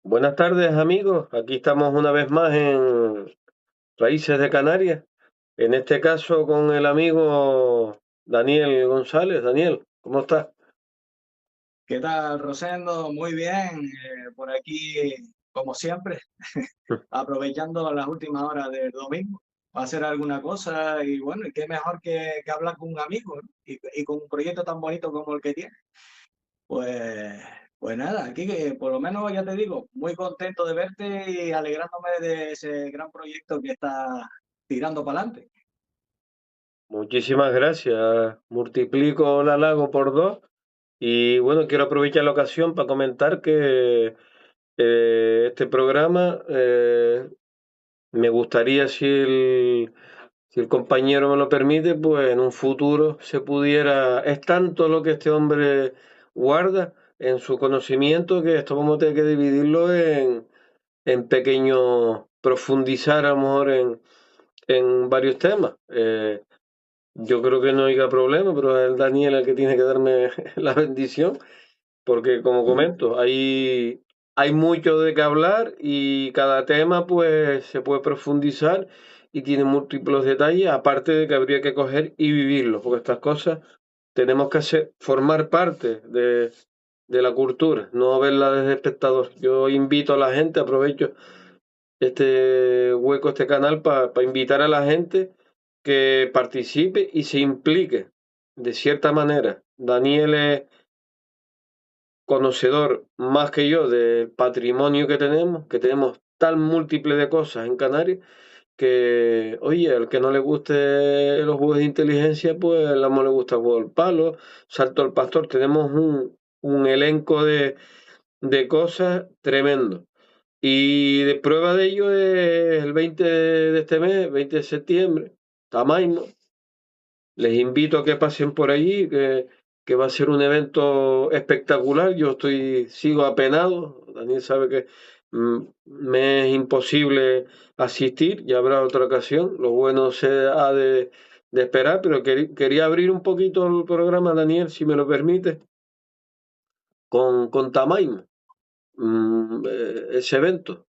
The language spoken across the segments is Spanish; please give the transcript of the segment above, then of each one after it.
Buenas tardes, amigos. Aquí estamos una vez más en Raíces de Canarias. En este caso con el amigo Daniel González. Daniel, ¿cómo estás? ¿Qué tal, Rosendo? Muy bien, por aquí, como siempre, aprovechando las últimas horas del domingo para hacer alguna cosa y bueno, y qué mejor que hablar con un amigo, ¿no? Y con un proyecto tan bonito como el que tiene. Pues, pues nada, aquí que por lo menos ya te digo, muy contento de verte y alegrándome de ese gran proyecto que está tirando para adelante. Muchísimas gracias. Multiplico el halago por dos. Y bueno, quiero aprovechar la ocasión para comentar que este programa me gustaría, si el compañero me lo permite, pues en un futuro se pudiera. Es tanto lo que este hombre guarda en su conocimiento que esto vamos a tener que dividirlo en pequeños, profundizar a lo mejor en varios temas. Yo creo que no haya problema, pero es el Daniel el que tiene que darme la bendición, porque como comento, hay mucho de qué hablar y cada tema pues se puede profundizar y tiene múltiples detalles, aparte de que habría que coger y vivirlo, porque estas cosas tenemos que hacer, formar parte de la cultura, no verla desde espectador. Yo invito a la gente, aprovecho este hueco, este canal, para invitar a la gente que participe y se implique de cierta manera. Daniel es conocedor más que yo del patrimonio que tenemos tan múltiple de cosas en Canarias, que, oye, al que no le guste los juegos de inteligencia, pues no le gusta el juego del palo, salto al pastor, tenemos un elenco de cosas tremendo. Y de prueba de ello es el 20 de este mes, 20 de septiembre, Tamaimo. Les invito a que pasen por allí, que va a ser un evento espectacular. Sigo apenado. Daniel sabe que me es imposible asistir, ya habrá otra ocasión. Lo bueno se ha de esperar, pero quería abrir un poquito el programa, Daniel, si me lo permite, con Tamaimo, ese evento.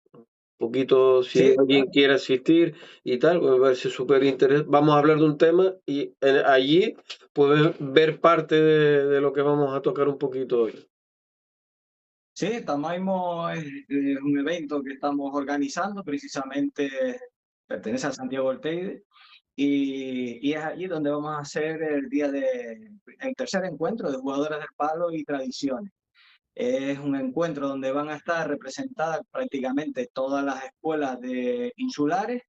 Poquito si Sí, alguien quiere asistir y tal, pues me parece súper interesante. Vamos a hablar de un tema y allí puedes ver parte de lo que vamos a tocar un poquito hoy. sí, Tamaimo es un evento que estamos organizando, precisamente pertenece a Santiago del Teide, y es allí donde vamos a hacer el tercer encuentro de jugadores del palo y tradiciones. Es un encuentro donde van a estar representadas prácticamente todas las escuelas de insulares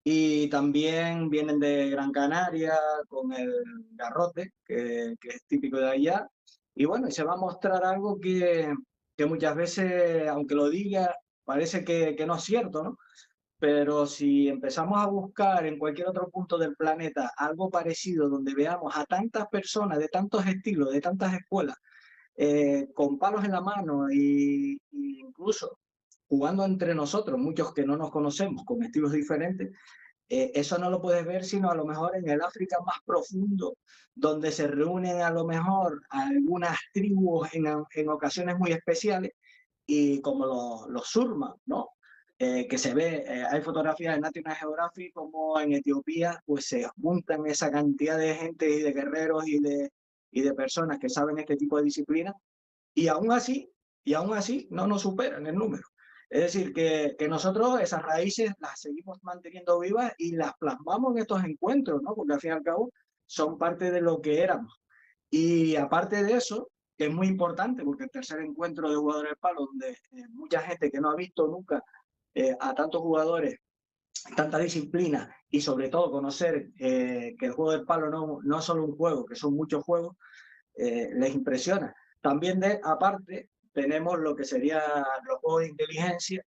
y también vienen de Gran Canaria con el garrote, que es típico de allá. Y bueno, y se va a mostrar algo que muchas veces, aunque lo diga, parece que no es cierto, ¿no? Pero si empezamos a buscar en cualquier otro punto del planeta algo parecido, donde veamos a tantas personas de tantos estilos, de tantas escuelas, con palos en la mano y incluso jugando entre nosotros, muchos que no nos conocemos, con estilos diferentes, eso no lo puedes ver sino a lo mejor en el África más profundo, donde se reúnen a lo mejor algunas tribus en ocasiones muy especiales, y como los surma, ¿no? Que se ve, hay fotografías en National Geographic como en Etiopía, pues se juntan esa cantidad de gente y de guerreros y de personas que saben este tipo de disciplinas, y aún así, y aún así no nos superan el número. Es decir, que nosotros esas raíces las seguimos manteniendo vivas y las plasmamos en estos encuentros, ¿no? Porque al fin y al cabo son parte de lo que éramos. Y aparte de eso, que es muy importante, porque el tercer encuentro de jugadores de palo, donde mucha gente que no ha visto nunca a tantos jugadores, tanta disciplina y sobre todo conocer que el juego del palo no es solo un juego, que son muchos juegos, les impresiona. También aparte tenemos lo que serían los juegos de inteligencia,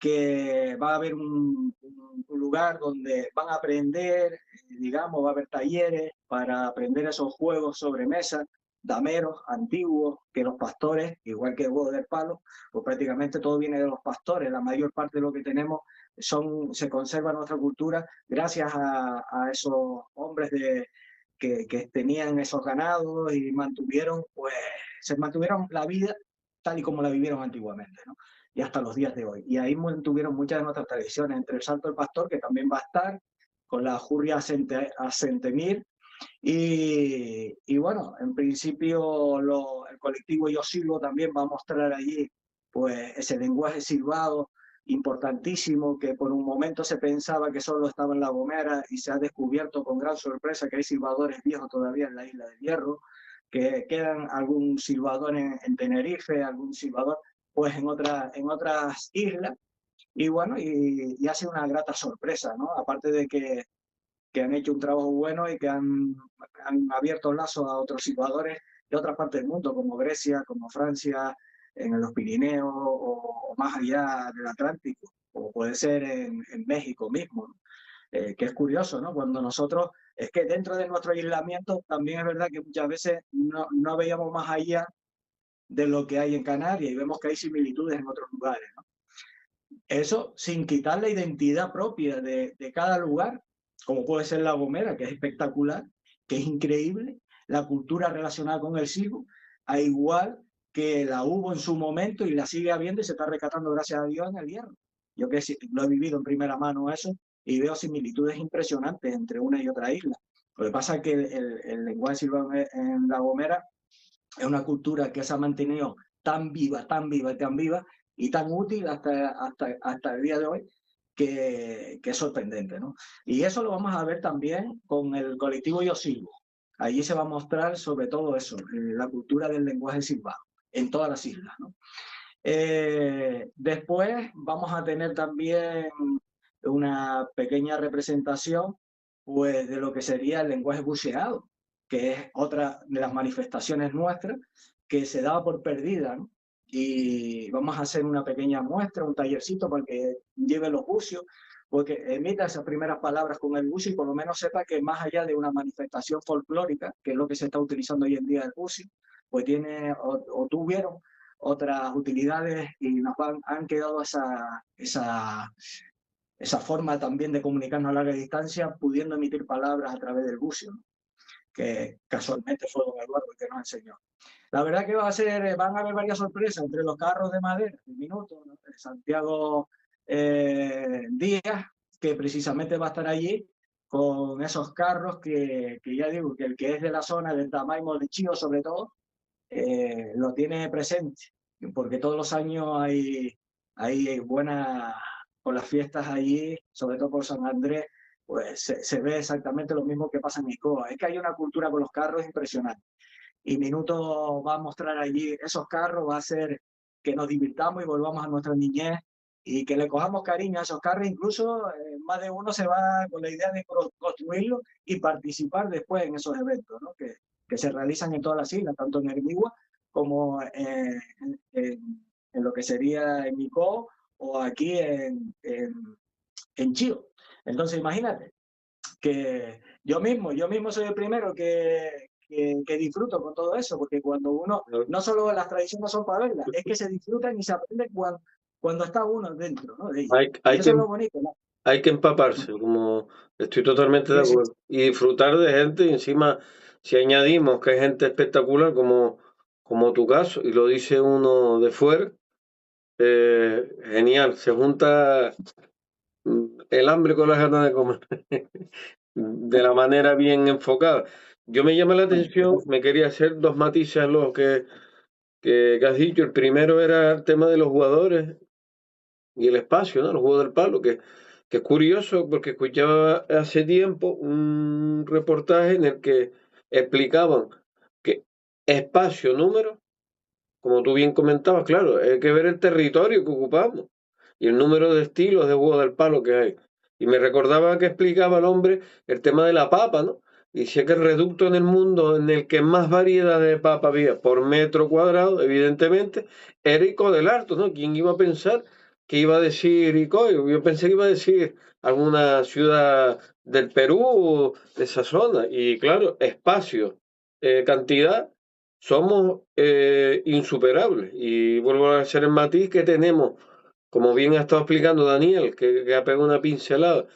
que va a haber un lugar donde van a aprender, digamos, va a haber talleres para aprender esos juegos sobre mesa, dameros antiguos, que los pastores, igual que el juego del palo, pues prácticamente todo viene de los pastores. La mayor parte de lo que tenemos se conserva en nuestra cultura gracias a esos hombres que tenían esos ganados y se mantuvieron la vida tal y como la vivieron antiguamente, ¿no? Y hasta los días de hoy. Y ahí mantuvieron muchas de nuestras tradiciones, entre el Salto del Pastor, que también va a estar, con la Jurria a Centemir, y bueno, en principio el colectivo Yo Silbo también va a mostrar allí pues ese lenguaje silbado importantísimo que por un momento se pensaba que solo estaba en La Gomera y se ha descubierto con gran sorpresa que hay silbadores viejos todavía en la Isla del Hierro, que quedan algún silbador en Tenerife, algún silbador pues en otras islas, y bueno, y ha sido una grata sorpresa, ¿no? Aparte de que han hecho un trabajo bueno y que han abierto lazos a otros silbadores de otras partes del mundo, como Grecia, como Francia, en los Pirineos o más allá del Atlántico, o puede ser en México mismo, ¿no? Que es curioso, ¿no? Cuando nosotros, es que dentro de nuestro aislamiento también es verdad que muchas veces no veíamos más allá de lo que hay en Canarias y vemos que hay similitudes en otros lugares, ¿no? Eso sin quitar la identidad propia de cada lugar, como puede ser La Gomera, que es espectacular, que es increíble, la cultura relacionada con el silbo, a igual que la hubo en su momento y la sigue habiendo y se está rescatando, gracias a Dios, en el Hierro. Yo que lo he vivido en primera mano eso y veo similitudes impresionantes entre una y otra isla. Lo que pasa es que el lenguaje silbado en La Gomera es una cultura que se ha mantenido tan viva, tan viva y tan viva y tan útil hasta el día de hoy que es sorprendente, ¿no? Y eso lo vamos a ver también con el colectivo Yo Silbo. Allí se va a mostrar sobre todo eso, la cultura del lenguaje silbado en todas las islas, ¿no? Después vamos a tener también una pequeña representación pues, de lo que sería el lenguaje buceado, que es otra de las manifestaciones nuestras que se daba por perdida, ¿no? Y vamos a hacer una pequeña muestra, un tallercito para que lleve los bucios, porque emita esas primeras palabras con el bucio y por lo menos sepa que más allá de una manifestación folclórica, que es lo que se está utilizando hoy en día el bucio, pues tiene o tuvieron otras utilidades y han quedado esa forma también de comunicarnos a larga distancia, pudiendo emitir palabras a través del bucio, ¿no? Que casualmente fue don Eduardo el que nos enseñó. La verdad que van a haber varias sorpresas entre los carros de madera, de Minuto, ¿no? Santiago Díaz, que precisamente va a estar allí con esos carros que ya digo, que el que es de la zona del Tamaimo de Chío sobre todo, lo tiene presente, porque todos los años hay buenas, con las fiestas allí, sobre todo por San Andrés, pues se ve exactamente lo mismo que pasa en Icoa. Es que hay una cultura con los carros impresionante. Y Minuto va a mostrar allí esos carros, va a hacer que nos divirtamos y volvamos a nuestra niñez y que le cojamos cariño a esos carros. Incluso más de uno se va con la idea de construirlo y participar después en esos eventos, ¿no? Que se realizan en todas las islas, tanto en Hermigua como en lo que sería en Icó o aquí en Chío. Entonces imagínate que yo mismo soy el primero que disfruto con todo eso, porque cuando uno, no solo las tradiciones son para verlas, es que se disfrutan y se aprende cuando está uno dentro, ¿no? De ellas. Hay Y eso que, es lo bonito, ¿no? hay que empaparse, como estoy totalmente de Sí, sí, acuerdo. Y disfrutar de gente, y encima, si añadimos que hay gente espectacular como tu caso, y lo dice uno de fuera, genial, se junta el hambre con las ganas de comer, de la manera bien enfocada. Yo me llama la atención, me quería hacer dos matices a lo que has dicho. El primero era el tema de los jugadores y el espacio, ¿no? El juego del palo, que es curioso porque escuchaba hace tiempo un reportaje en el que explicaban que espacio, número, como tú bien comentabas, claro, hay que ver el territorio que ocupamos y el número de estilos de juego del palo que hay. Y me recordaba que explicaba el hombre el tema de la papa, ¿no? Y decía que el reducto en el mundo en el que más variedad de papa había por metro cuadrado, evidentemente, era Ico del Alto, ¿no? ¿Quién iba a pensar que iba a decir Icoyo. Yo pensé que iba a decir alguna ciudad del Perú, de esa zona. Y claro, espacio, cantidad, somos insuperables. Y vuelvo a hacer el matiz que tenemos, como bien ha estado explicando Daniel, que ha pegado una pincelada,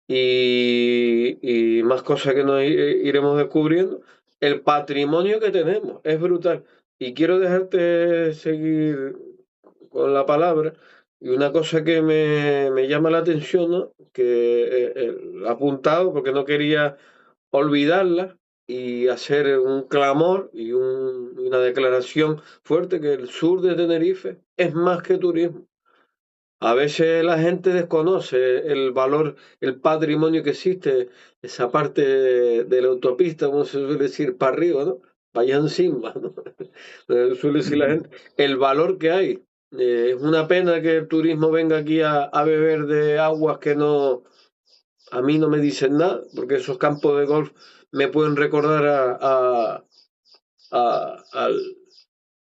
y más cosas que nos iremos descubriendo. El patrimonio que tenemos es brutal. Y quiero dejarte seguir con la palabra. Y una cosa que me llama la atención, ¿no? Que he apuntado porque no quería olvidarla y hacer un clamor y una declaración fuerte, que el sur de Tenerife es más que turismo. A veces la gente desconoce el valor, el patrimonio que existe, esa parte de la autopista, como se suele decir, para arriba, ¿no? Vaya encima, ¿no? Suele decir la gente, el valor que hay. Es una pena que el turismo venga aquí a beber de aguas que no, a mí no me dicen nada, porque esos campos de golf me pueden recordar a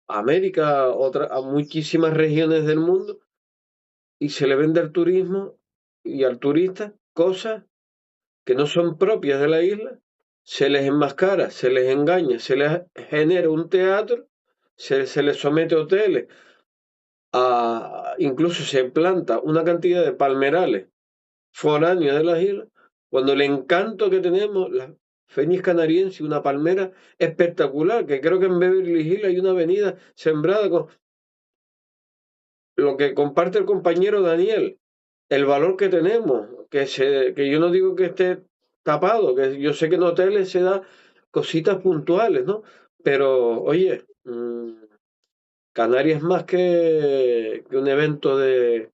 América, a muchísimas regiones del mundo, y se le vende al turismo y al turista cosas que no son propias de la isla, se les enmascara, se les engaña, se les genera un teatro, se les somete a hoteles, incluso se planta una cantidad de palmerales foráneos de las islas, cuando el encanto que tenemos, la Fénix canariense, una palmera espectacular, que creo que en Beverly Hills hay una avenida sembrada con lo que comparte el compañero Daniel, el valor que tenemos, que yo no digo que esté tapado, que yo sé que en hoteles se da cositas puntuales, ¿no? Pero, oye, Canarias es más que un evento de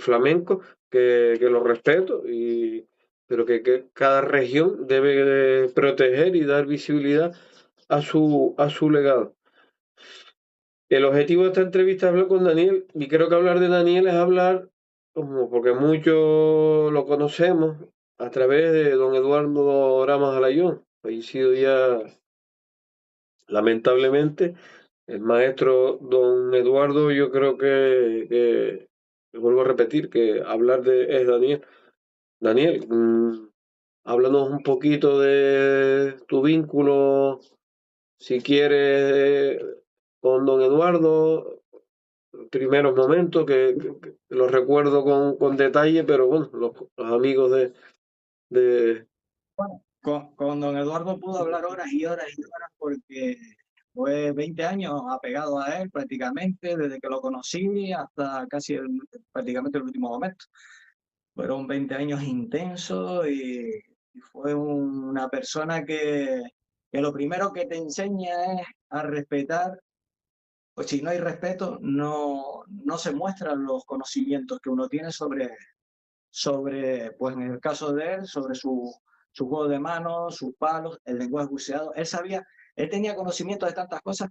flamenco, que lo respeto, pero que cada región debe de proteger y dar visibilidad a su legado. El objetivo de esta entrevista es hablar con Daniel, y creo que hablar de Daniel es hablar, como porque muchos lo conocemos, a través de don Eduardo Ramas Alayón, fallecido ya lamentablemente. El maestro don Eduardo, yo creo vuelvo a repetir, que hablar de es Daniel. Daniel, háblanos un poquito de tu vínculo, si quieres, con don Eduardo, primeros momentos, que los recuerdo con detalle, pero bueno, los amigos de... Bueno, con don Eduardo pudo hablar horas y horas y horas porque fue 20 años apegado a él prácticamente, desde que lo conocí hasta casi prácticamente el último momento. Fueron 20 años intensos y fue una persona que lo primero que te enseña es a respetar. Pues si no hay respeto, no se muestran los conocimientos que uno tiene sobre, pues en el caso de él, sobre su juego de manos, sus palos, el lenguaje buceado. Él tenía conocimiento de tantas cosas,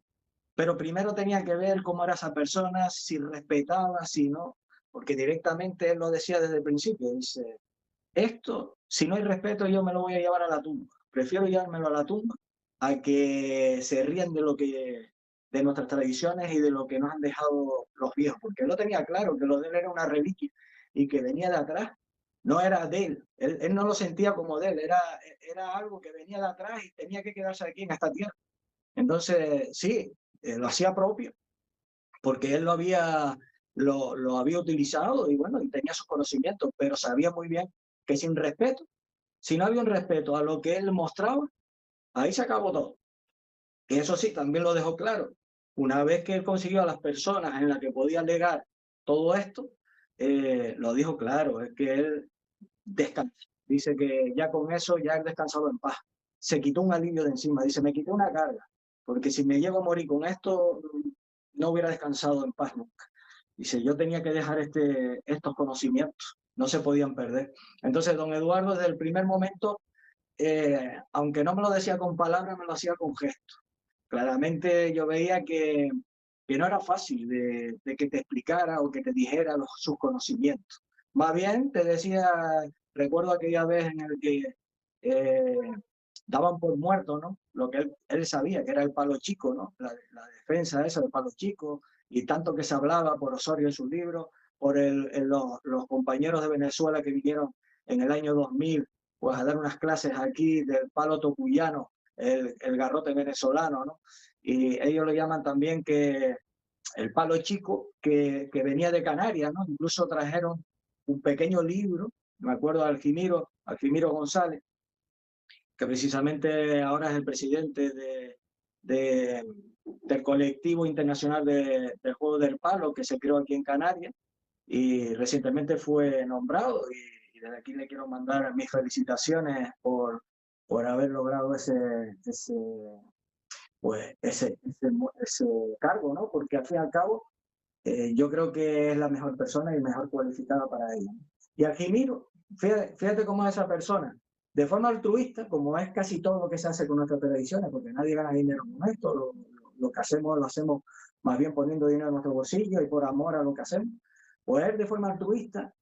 pero primero tenía que ver cómo era esa persona, si respetaba, si no, porque directamente él lo decía desde el principio. Dice, esto, si no hay respeto, yo me lo voy a llevar a la tumba. Prefiero llevármelo a la tumba a que se rían de nuestras tradiciones y de lo que nos han dejado los viejos, porque él lo tenía claro, que lo de él era una reliquia y que venía de atrás, no era de él. Él no lo sentía como de él, era algo que venía de atrás y tenía que quedarse aquí en esta tierra. Entonces, sí, lo hacía propio, porque él lo había utilizado y bueno, y tenía sus conocimientos, pero sabía muy bien que sin respeto, si no había un respeto a lo que él mostraba, ahí se acabó todo. Y eso sí, también lo dejó claro. Una vez que él consiguió a las personas en las que podía alegar todo esto, lo dijo claro, es que él descansa. Dice que ya con eso ya él descansado en paz. Se quitó un alivio de encima, dice, me quité una carga, porque si me llego a morir con esto, no hubiera descansado en paz nunca. Dice, yo tenía que dejar estos conocimientos, no se podían perder. Entonces, don Eduardo, desde el primer momento, aunque no me lo decía con palabras, me lo hacía con gestos. Claramente yo veía que no era fácil de que te explicara o que te dijera sus conocimientos. Más bien te decía, recuerdo aquella vez en el que eh, daban por muerto, ¿no? Lo que él sabía, que era el palo chico, ¿no? La defensa esa del palo chico, y tanto que se hablaba por Osorio en sus libros, por los compañeros de Venezuela que vinieron en el año 2000 pues a dar unas clases aquí del palo tocuyano, el garrote venezolano, ¿no? Y ellos lo llaman también que el palo chico que venía de Canarias, ¿no? Incluso trajeron un pequeño libro, me acuerdo de Alfimiro González, que precisamente ahora es el presidente del colectivo internacional del juego del palo que se creó aquí en Canarias y recientemente fue nombrado y desde aquí le quiero mandar mis felicitaciones por haber logrado pues, ese cargo, ¿no? Porque al fin y al cabo yo creo que es la mejor persona y mejor cualificada para ello. Y Algimiro, fíjate cómo es esa persona, de forma altruista, como es casi todo lo que se hace con nuestras televisiones, porque nadie gana dinero con esto, lo que hacemos lo hacemos más bien poniendo dinero en nuestro bolsillo y por amor a lo que hacemos. Pues él de forma altruista,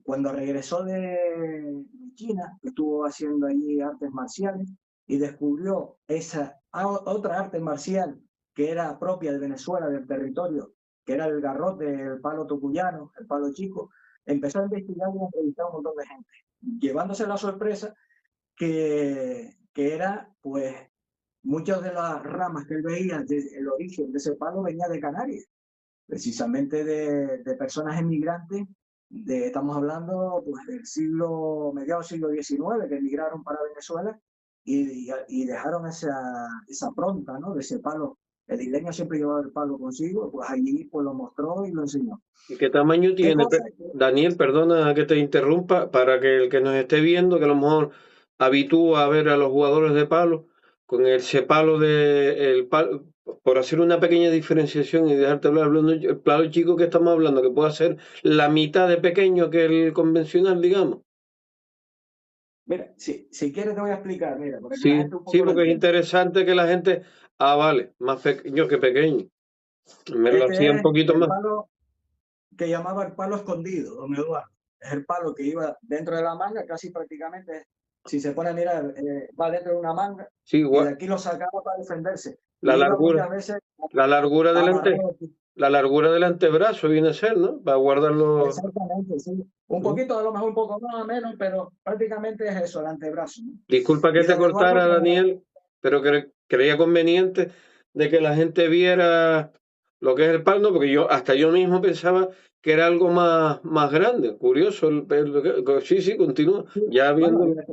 cuando regresó de China, estuvo haciendo allí artes marciales y descubrió esa otra arte marcial que era propia de Venezuela, del territorio, que era el garrote, el palo tocuyano, el palo chico. Empezó a investigar y a entrevistar a un montón de gente, llevándose la sorpresa que era, pues, muchas de las ramas que él veía, el origen de ese palo venía de Canarias, precisamente de personas emigrantes, estamos hablando pues, del mediados del siglo XIX, que emigraron para Venezuela y dejaron esa pronta, ¿no? De ese palo. El isleño siempre llevaba el palo consigo, pues allí pues lo mostró y lo enseñó. ¿Y qué tamaño ¿Qué tiene? cosa? Daniel, perdona que te interrumpa, para que el que nos esté viendo, que a lo mejor habitúa a ver a los jugadores de palo, con ese palo por hacer una pequeña diferenciación y dejarte hablar, hablando, el palo chico que estamos hablando, que puede ser la mitad de pequeño que el convencional, digamos. Mira, si quieres te voy a explicar, mira, para que la Sí, gente un sí, poco lo porque es entienda. interesante que la gente, vale, más pequeño que pequeño. Me lo hacía Este un es poquito el más. palo que llamaba el palo escondido, don Eduardo. Es el palo que iba dentro de la manga, casi prácticamente, si se pone a mirar, va dentro de una manga Sí, y de aquí lo sacaba para defenderse. la Y iba largura, muchas veces la largura delante. amarrado aquí. La largura del antebrazo viene a ser, ¿no? Para guardarlo. Exactamente, sí. Un ¿Mm? poquito, a lo mejor un poco más o menos, pero prácticamente es eso, el antebrazo, ¿no? Disculpa que Y te don Eduardo, cortara, como Daniel, pero creía conveniente de que la gente viera lo que es el palo, porque hasta yo mismo pensaba que era algo más grande. Curioso. Sí, sí, continúa. Ya bueno, viendo.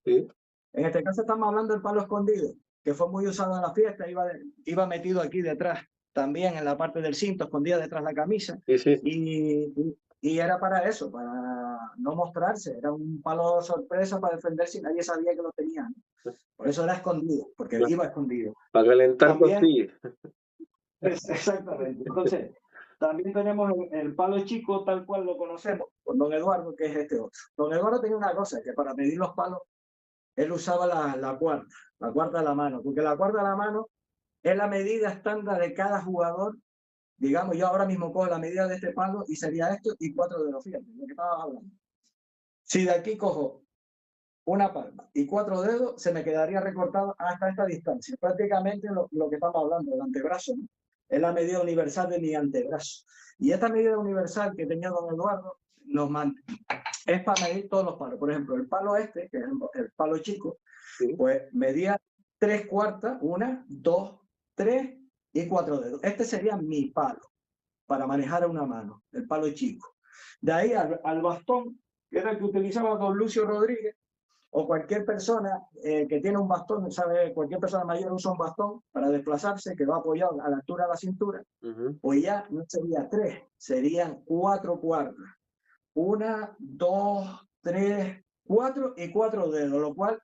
Sí, en este caso estamos hablando del palo escondido, que fue muy usado en la fiesta, iba metido aquí detrás, también en la parte del cinto, escondida detrás de la camisa, sí, sí. y era para eso, para no mostrarse, era un palo sorpresa para defenderse y nadie sabía que lo tenían. Por eso era escondido, porque iba escondido. Para calentar También, costillas. exactamente, entonces, también tenemos el palo chico tal cual lo conocemos, con don Eduardo, que es este otro. Don Eduardo tenía una cosa, que para medir los palos él usaba la cuarta de la mano, porque la cuarta de la mano es la medida estándar de cada jugador. Digamos, yo ahora mismo cojo la medida de este palo y sería esto y 4 dedos, fíjate, lo que estaba hablando. Si de aquí cojo una palma y 4 dedos, se me quedaría recortado hasta esta distancia. Prácticamente lo que estamos hablando, el antebrazo, ¿no? Es la medida universal de mi antebrazo. Y esta medida universal que tenía don Eduardo es para medir todos los palos. Por ejemplo, el palo este, que es el palo chico, Sí. pues medía 3/4, 1, 2, 3 y 4 dedos. Este sería mi palo para manejar a una mano, el palo chico. De ahí al bastón, que era el que utilizaba don Lucio Rodríguez, o cualquier persona que tiene un bastón, ¿sabe? Cualquier persona mayor usa un bastón para desplazarse, que va apoyado a la altura de la cintura, pues ya no sería 3, serían 4/4. 1, 2, 3, 4 y 4 dedos, lo cual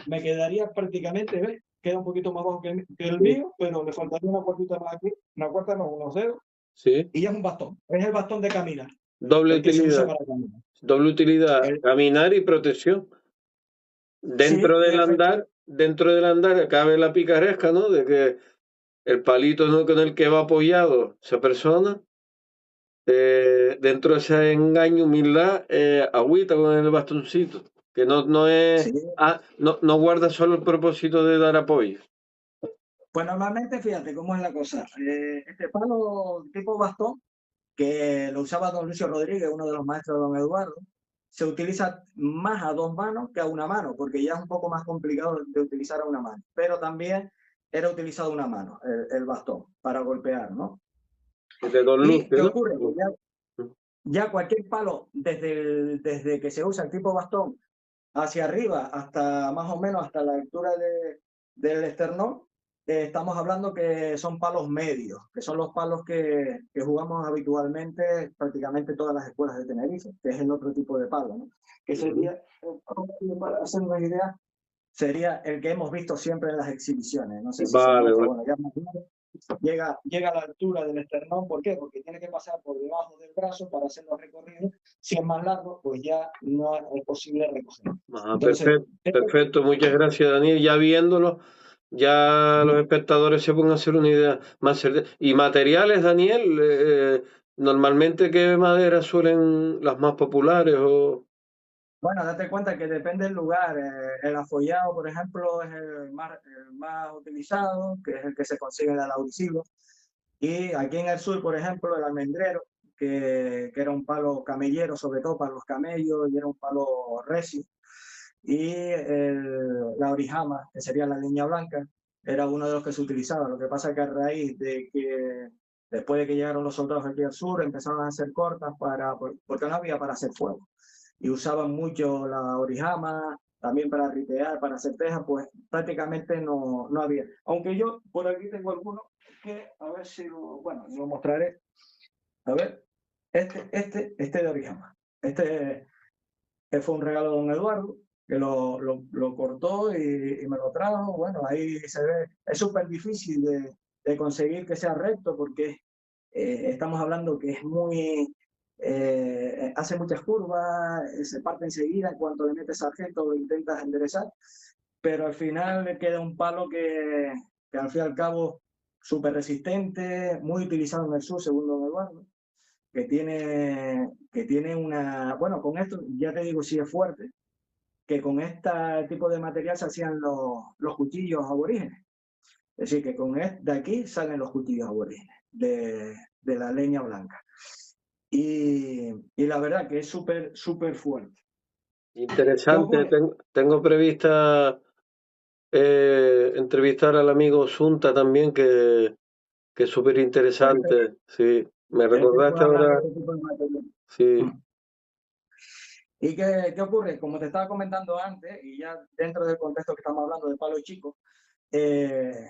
me quedaría prácticamente, ¿ves? Queda un poquito más bajo que el mío, pero le faltaría una cuartita más aquí, una cuarta no, unos dedos, Sí. y ya es un bastón, es el bastón de caminar, Doble el que se usa utilidad. para caminar. Doble utilidad, caminar y protección. Sí, Dentro del andar cabe la picaresca, ¿no? De que el palito, ¿no?, con el que va apoyado esa persona, dentro de ese engaño, humildad, agüita con el bastoncito, que no es, sí, no guarda solo el propósito de dar apoyo. Pues normalmente, fíjate cómo es la cosa. Este palo tipo bastón, que lo usaba don Lucio Rodríguez, uno de los maestros de don Eduardo, se utiliza más a dos manos que a una mano, porque ya es un poco más complicado de utilizar a una mano. Pero también era utilizado una mano, el bastón, para golpear, ¿no? De Don ¿Y Lucio, qué ¿no? ocurre? Pues ya cualquier palo, desde que se usa el tipo bastón hacia arriba hasta más o menos hasta la altura del esternón, estamos hablando que son palos medios, que son los palos que jugamos habitualmente prácticamente todas las escuelas de Tenerife, que es el otro tipo de palo, ¿no? Que sería, para hacer una idea, sería el que hemos visto siempre en las exhibiciones. No sé si se Vale, muestra, vale. bueno, ya llega a la altura del esternón. ¿Por qué? Porque tiene que pasar por debajo del brazo para hacer los recorridos. Si es más largo, pues ya no es posible recoger. Ah, Entonces, perfecto, perfecto, muchas gracias, Daniel. Ya viéndolo, ya los espectadores se pueden hacer una idea más certera. ¿Y materiales, Daniel? Normalmente, ¿qué maderas suelen las más populares? O... bueno, date cuenta que depende del lugar. El afollado, por ejemplo, es el más utilizado, que es el que se consigue en el lauricilo. Y aquí en el sur, por ejemplo, el almendrero, que era un palo camellero, sobre todo para los camellos, y era un palo recio. Y la orijama, que sería la línea blanca, era uno de los que se utilizaba. Lo que pasa es que a raíz de que después de que llegaron los soldados aquí al sur, empezaron a hacer cortas porque no había para hacer fuego. Y usaban mucho la orijama, también para ripear, para hacer tejas, pues prácticamente no había. Aunque yo por aquí tengo alguno que, a ver si bueno, lo mostraré. A ver, este de orijama. Este que fue un regalo de don Eduardo, que lo cortó y me lo trajo. Bueno, ahí se ve, es súper difícil de conseguir que sea recto porque estamos hablando que es muy, hace muchas curvas, se parte enseguida en cuanto le metes sargento lo intentas enderezar, pero al final le queda un palo que al fin y al cabo súper resistente, muy utilizado en el sur, según don Eduardo, que tiene una, bueno, con esto ya te digo si es fuerte, que con este tipo de material se hacían los cuchillos aborígenes. Es decir, que con de aquí salen los cuchillos aborígenes, de la leña blanca. Y la verdad que es súper, súper fuerte. ¿Qué Interesante, ocurre? tengo prevista entrevistar al amigo Sunta también, que es súper Pues interesante. Sí, me este recordaste puede hablar de ahora. este tipo de material. Sí, Mm. ¿Y qué ocurre? Como te estaba comentando antes, y ya dentro del contexto que estamos hablando de palo chico, eh,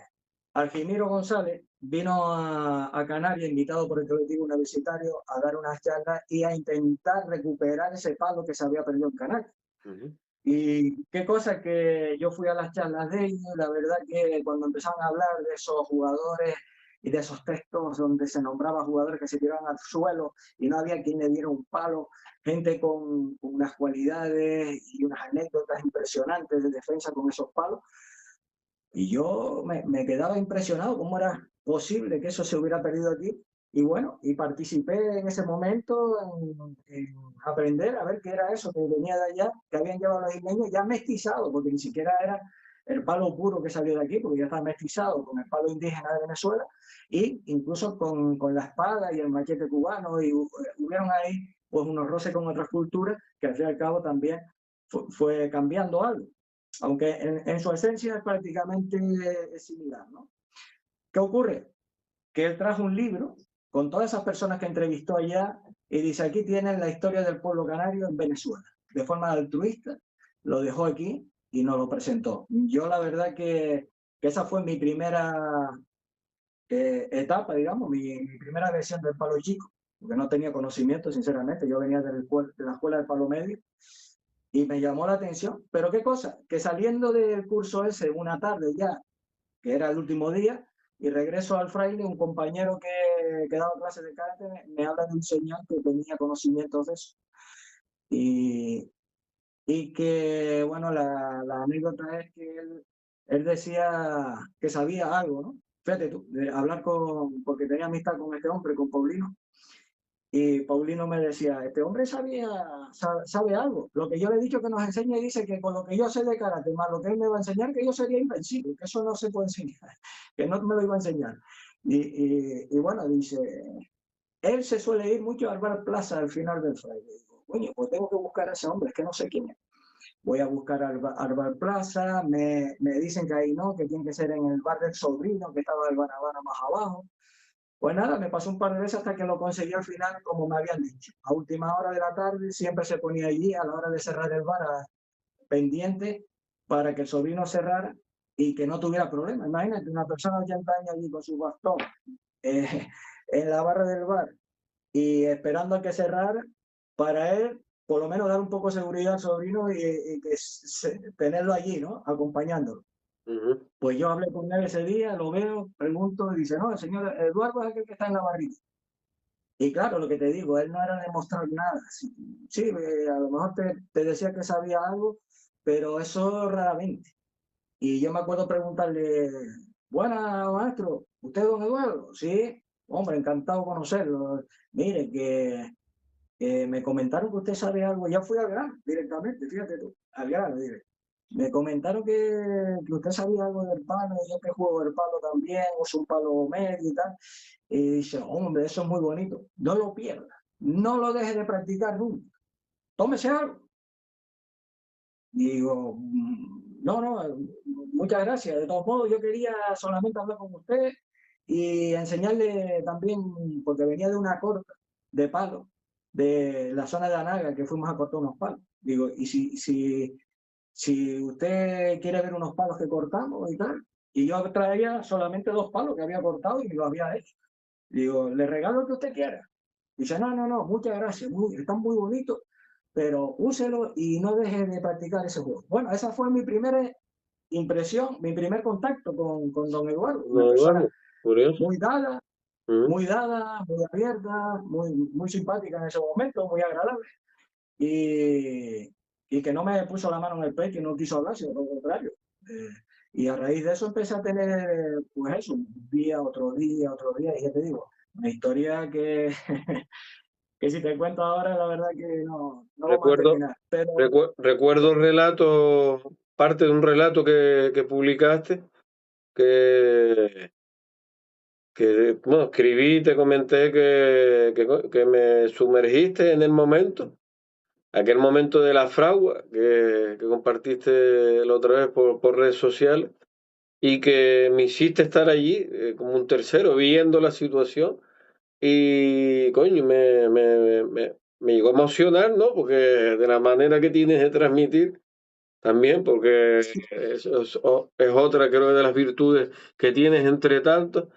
Algimiro González vino a Canarias, invitado por el colectivo universitario, a dar unas charlas y a intentar recuperar ese palo que se había perdido en Canarias. ujú, Y qué cosa que yo fui a las charlas de ellos, y la verdad que cuando empezaron a hablar de esos jugadores y de esos textos donde se nombraba jugadores que se tiraban al suelo y no había quien le diera un palo, gente con unas cualidades y unas anécdotas impresionantes de defensa con esos palos, y yo me quedaba impresionado cómo era posible que eso se hubiera perdido aquí. Y bueno, y participé en ese momento en aprender a ver qué era eso que venía de allá, que habían llevado los isleños ya mestizado, porque ni siquiera era el palo puro que salió de aquí, porque ya está mestizado con el palo indígena de Venezuela, y incluso con la espada y el machete cubano, y hubieron ahí pues unos roces con otras culturas que al fin y al cabo también fue cambiando algo, aunque en su esencia es prácticamente similar, ¿no? ¿Qué ocurre? Que él trajo un libro con todas esas personas que entrevistó allá y dice, aquí tienen la historia del pueblo canario en Venezuela. De forma altruista, lo dejó aquí y nos lo presentó. Yo la verdad que esa fue mi primera etapa, digamos, mi primera versión del palo chico, porque no tenía conocimiento, sinceramente. Yo venía de la escuela del palo medio y me llamó la atención. Pero qué cosa, que saliendo del curso ese una tarde ya, que era el último día, y regreso al fraile, un compañero que daba clases de karate me habla de un señor que tenía conocimientos de eso. Y, y que, bueno, la anécdota es que él decía que sabía algo, ¿no? Fíjate tú, de hablar porque tenía amistad con este hombre, con Paulino, Y Paulino me decía, este hombre sabe algo. Lo que yo le he dicho que nos enseña y dice que con lo que yo sé de karate, más lo que él me va a enseñar, que yo sería invencible, que eso no se puede enseñar, que no me lo iba a enseñar. Y bueno, dice, él se suele ir mucho al bar Plaza al final del Friday. Digo, oye, pues tengo que buscar a ese hombre, es que no sé quién es. Voy a buscar al bar Plaza, me dicen que ahí no, que tiene que ser en el bar del sobrino, que estaba el Guanabana más abajo. Pues nada, me pasó un par de veces hasta que lo conseguí al final, como me habían dicho. A última hora de la tarde siempre se ponía allí a la hora de cerrar el bar pendiente para que el sobrino cerrara y que no tuviera problema. Imagínate, una persona de 80 años allí con su bastón eh, en la barra del bar y esperando a que cerrara para él por lo menos dar un poco de seguridad al sobrino y que tenerlo allí, ¿no? Acompañándolo. Ujú. Pues yo hablé con él ese día, lo veo, pregunto y dice, no, el señor Eduardo es aquel que está en la barrita. Y claro, lo que te digo, él no era demostrar nada. Sí, sí, a lo mejor te decía que sabía algo, pero eso raramente. Y yo me acuerdo preguntarle, buena maestro, ¿usted es don Eduardo? Sí, hombre, encantado de conocerlo. Mire, que me comentaron que usted sabe algo, ya fui al grano directamente, fíjate tú, al grano, diré. Me comentaron que usted sabía algo del palo, yo que juego el palo también, uso un palo medio y tal. Y dice, hombre, eso es muy bonito, no lo pierda, no lo deje de practicar nunca, tómese algo. Y digo, no, no, muchas gracias. De todos modos, yo quería solamente hablar con usted y enseñarle también, porque venía de una corta de palo, de la zona de Anaga, que fuimos a cortar unos palos. Digo, y si usted quiere ver unos palos que cortamos y tal, y yo traía solamente 2 palos que había cortado y lo había hecho. Digo, le regalo lo que usted quiera. Dice, no, no, no, muchas gracias, están muy bonitos, pero úselo y no deje de practicar ese juego. Bueno, esa fue mi primera impresión, mi primer contacto con don Eduardo, una No, persona Eduardo, curioso. muy dada, Ujú. muy dada, muy abierta, muy simpática en ese momento, muy agradable, y, y que no me puso la mano en el pecho y no quiso hablar, sino lo contrario. Eh, y a raíz de eso empecé a tener, pues eso, un día, otro día, y ya te digo, una historia que si te cuento ahora, la verdad que no vamos a Recuerdo, terminar. Pero recuerdo el relato, parte de un relato que publicaste, que, bueno, escribí, te comenté que me sumergiste en el momento, aquel momento de la fragua que compartiste la otra vez por redes sociales y que me hiciste estar allí como un tercero viendo la situación y coño, me llegó a emocionar, ¿no? Porque de la manera que tienes de transmitir también, porque es otra creo de las virtudes que tienes entre tantos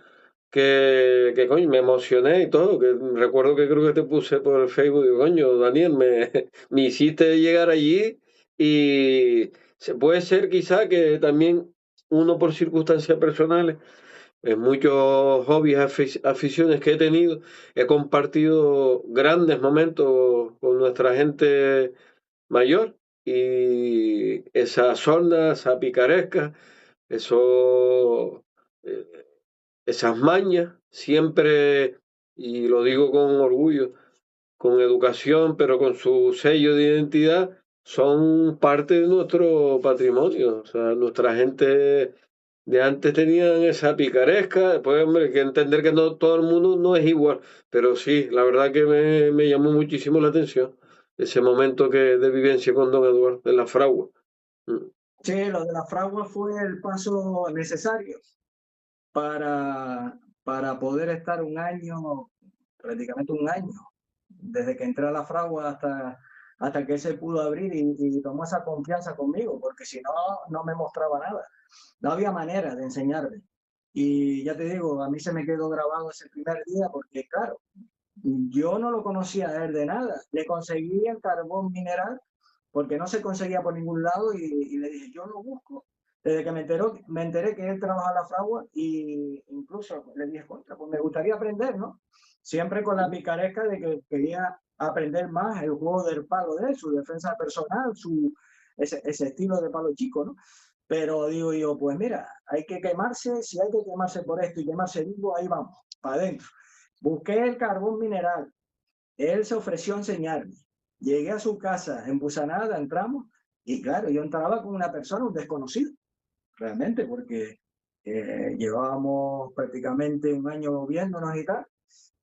que coño, me emocioné y todo, que recuerdo que creo que te puse por el Facebook, digo, coño, Daniel, me hiciste llegar allí y se puede ser quizá que también uno por circunstancias personales, en muchos hobbies, aficiones que he tenido, he compartido grandes momentos con nuestra gente mayor y esa zona, esa picaresca, eso... eh, esas mañas, siempre, y lo digo con orgullo, con educación, pero con su sello de identidad, son parte de nuestro patrimonio. O sea, nuestra gente de antes tenían esa picaresca, después, hombre, hay que entender que no todo el mundo no es igual, pero sí, la verdad que me llamó muchísimo la atención ese momento de vivencia con don Eduardo, de la fragua. Mm. sí, lo de la fragua fue el paso necesario para, para poder estar un año, prácticamente un año, desde que entré a la fragua hasta que él se pudo abrir y tomó esa confianza conmigo, porque si no, no me mostraba nada. No había manera de enseñarme. Y ya te digo, a mí se me quedó grabado ese primer día porque, claro, yo no lo conocía a él de nada. Le conseguí el carbón mineral porque no se conseguía por ningún lado y le dije, yo lo busco. Desde que me enteré que él trabaja en la fragua y incluso le dije, contra, pues me gustaría aprender, ¿no? Siempre con la picaresca de que quería aprender más el juego del palo de él, su defensa personal, ese estilo de palo chico, ¿no? Pero digo yo, pues mira, hay que quemarse, si hay que quemarse por esto y quemarse vivo, ahí vamos, para adentro. Busqué el carbón mineral, él se ofreció a enseñarme. Llegué a su casa en Busanada, entramos, y claro, yo entraba con una persona, un desconocido, realmente, porque llevábamos prácticamente un año viéndonos y tal.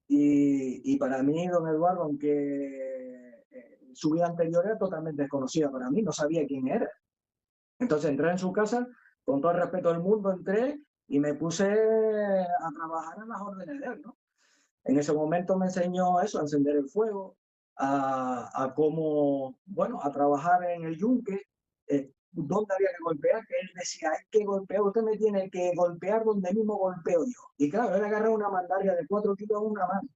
Y para mí, don Eduardo, aunque su vida anterior era totalmente desconocida para mí, no sabía quién era. Entonces entré en su casa, con todo el respeto del mundo, entré y me puse a trabajar en las órdenes de él, ¿no? En ese momento me enseñó eso, a encender el fuego, a cómo, bueno, a trabajar en el yunque, dónde había que golpear, que él decía, hay que golpear, usted me tiene que golpear donde mismo golpeo yo. Y claro, él agarraba una mandarria de 4 kilos en una mano.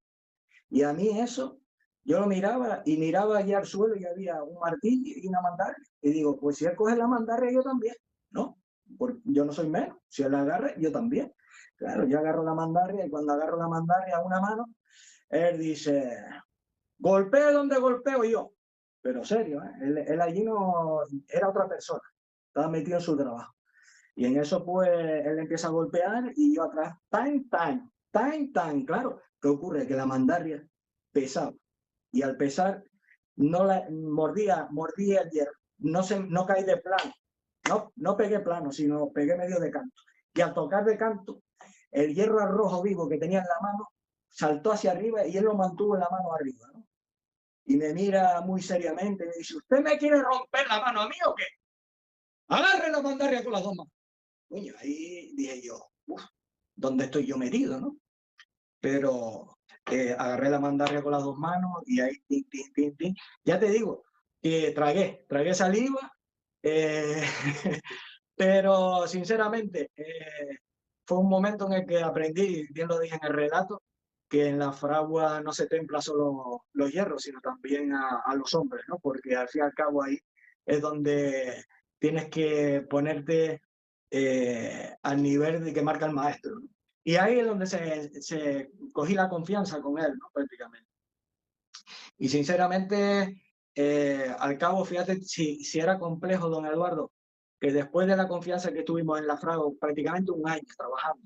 Y a mí eso, yo lo miraba y miraba allá al suelo y había un martillo y una mandarria. Y digo, pues si él coge la mandarria, yo también, ¿no? Porque yo no soy menos. Si él la agarra, yo también. Claro, yo agarro la mandarria y cuando agarro la mandarria a una mano, él dice, golpee donde golpeo yo. Pero serio, ¿eh? Él allí no era otra persona. Estaba metido en su trabajo. Y en eso, pues, él empieza a golpear y yo atrás, claro. ¿Qué ocurre? Que la mandarria pesaba. Y al pesar, no la mordía el hierro. No caí de plano. No pegué plano, sino pegué medio de canto. Y al tocar de canto, el hierro al rojo vivo que tenía en la mano saltó hacia arriba y él lo mantuvo en la mano arriba, ¿no? Y me mira muy seriamente y me dice, ¿usted me quiere romper la mano a mí o qué? Agarre la mandarria con las dos manos. Coño, ahí dije yo, uff, ¿dónde estoy yo metido, no? Pero agarré la mandarria con las dos manos y ahí, tin, tin, tin, tin. Ya te digo, que tragué saliva, eh, pero sinceramente fue un momento en el que aprendí, bien lo dije en el relato, que en la fragua no se templa solo los hierros, sino también a los hombres, ¿no? Porque al fin y al cabo ahí es donde tienes que ponerte al nivel de que marca el maestro, ¿no? Y ahí es donde se cogí la confianza con él, ¿no? Prácticamente. Y sinceramente, al cabo, fíjate si era complejo, don Eduardo, que después de la confianza que tuvimos en la fragua, prácticamente un año trabajando,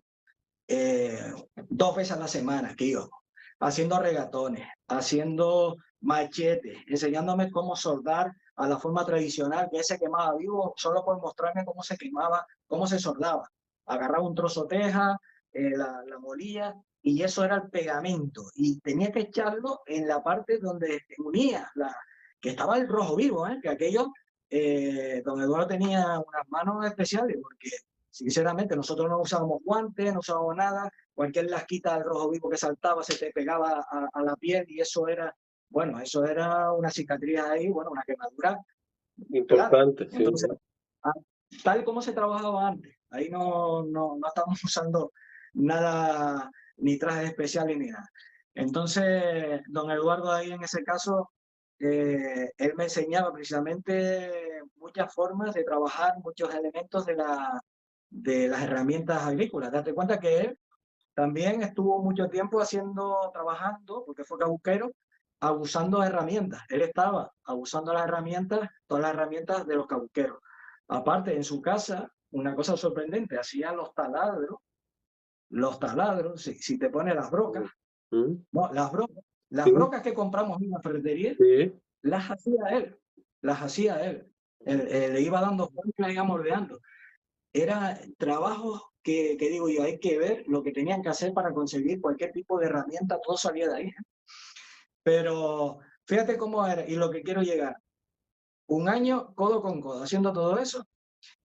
2 veces a la semana que íbamos, haciendo regatones, haciendo machetes, enseñándome cómo soldar a la forma tradicional, que se quemaba vivo, solo por mostrarme cómo se quemaba, cómo se soldaba. Agarraba un trozo de teja, la molía, y eso era el pegamento. Y tenía que echarlo en la parte donde unía, que estaba el rojo vivo, que aquello, don Eduardo tenía unas manos especiales, porque sinceramente, nosotros no usábamos guantes, no usábamos nada, cualquier lasquita del rojo vivo que saltaba se te pegaba a la piel y eso era, bueno, eso era una cicatriz ahí, bueno, una quemadura, claro. Importante, sí. Entonces, tal como se trabajaba antes, ahí no estamos usando nada, ni trajes especiales ni nada. Entonces, don Eduardo ahí en ese caso, él me enseñaba precisamente muchas formas de trabajar, muchos elementos de las herramientas agrícolas. Date cuenta que él también estuvo mucho tiempo trabajando, porque fue cabuquero, abusando de herramientas. Él estaba abusando de las herramientas, todas las herramientas de los cabuqueros. Aparte, en su casa, una cosa sorprendente, hacía los taladros, si te pones las brocas, no, las Sí, brocas que compramos en la ferretería, sí. las hacía él, las hacía él. Le iba dando forma y las iba moldeando. Era trabajos que digo yo, hay que ver lo que tenían que hacer para conseguir cualquier tipo de herramienta, todo salía de ahí. Pero fíjate cómo era y lo que quiero llegar. Un año codo con codo haciendo todo eso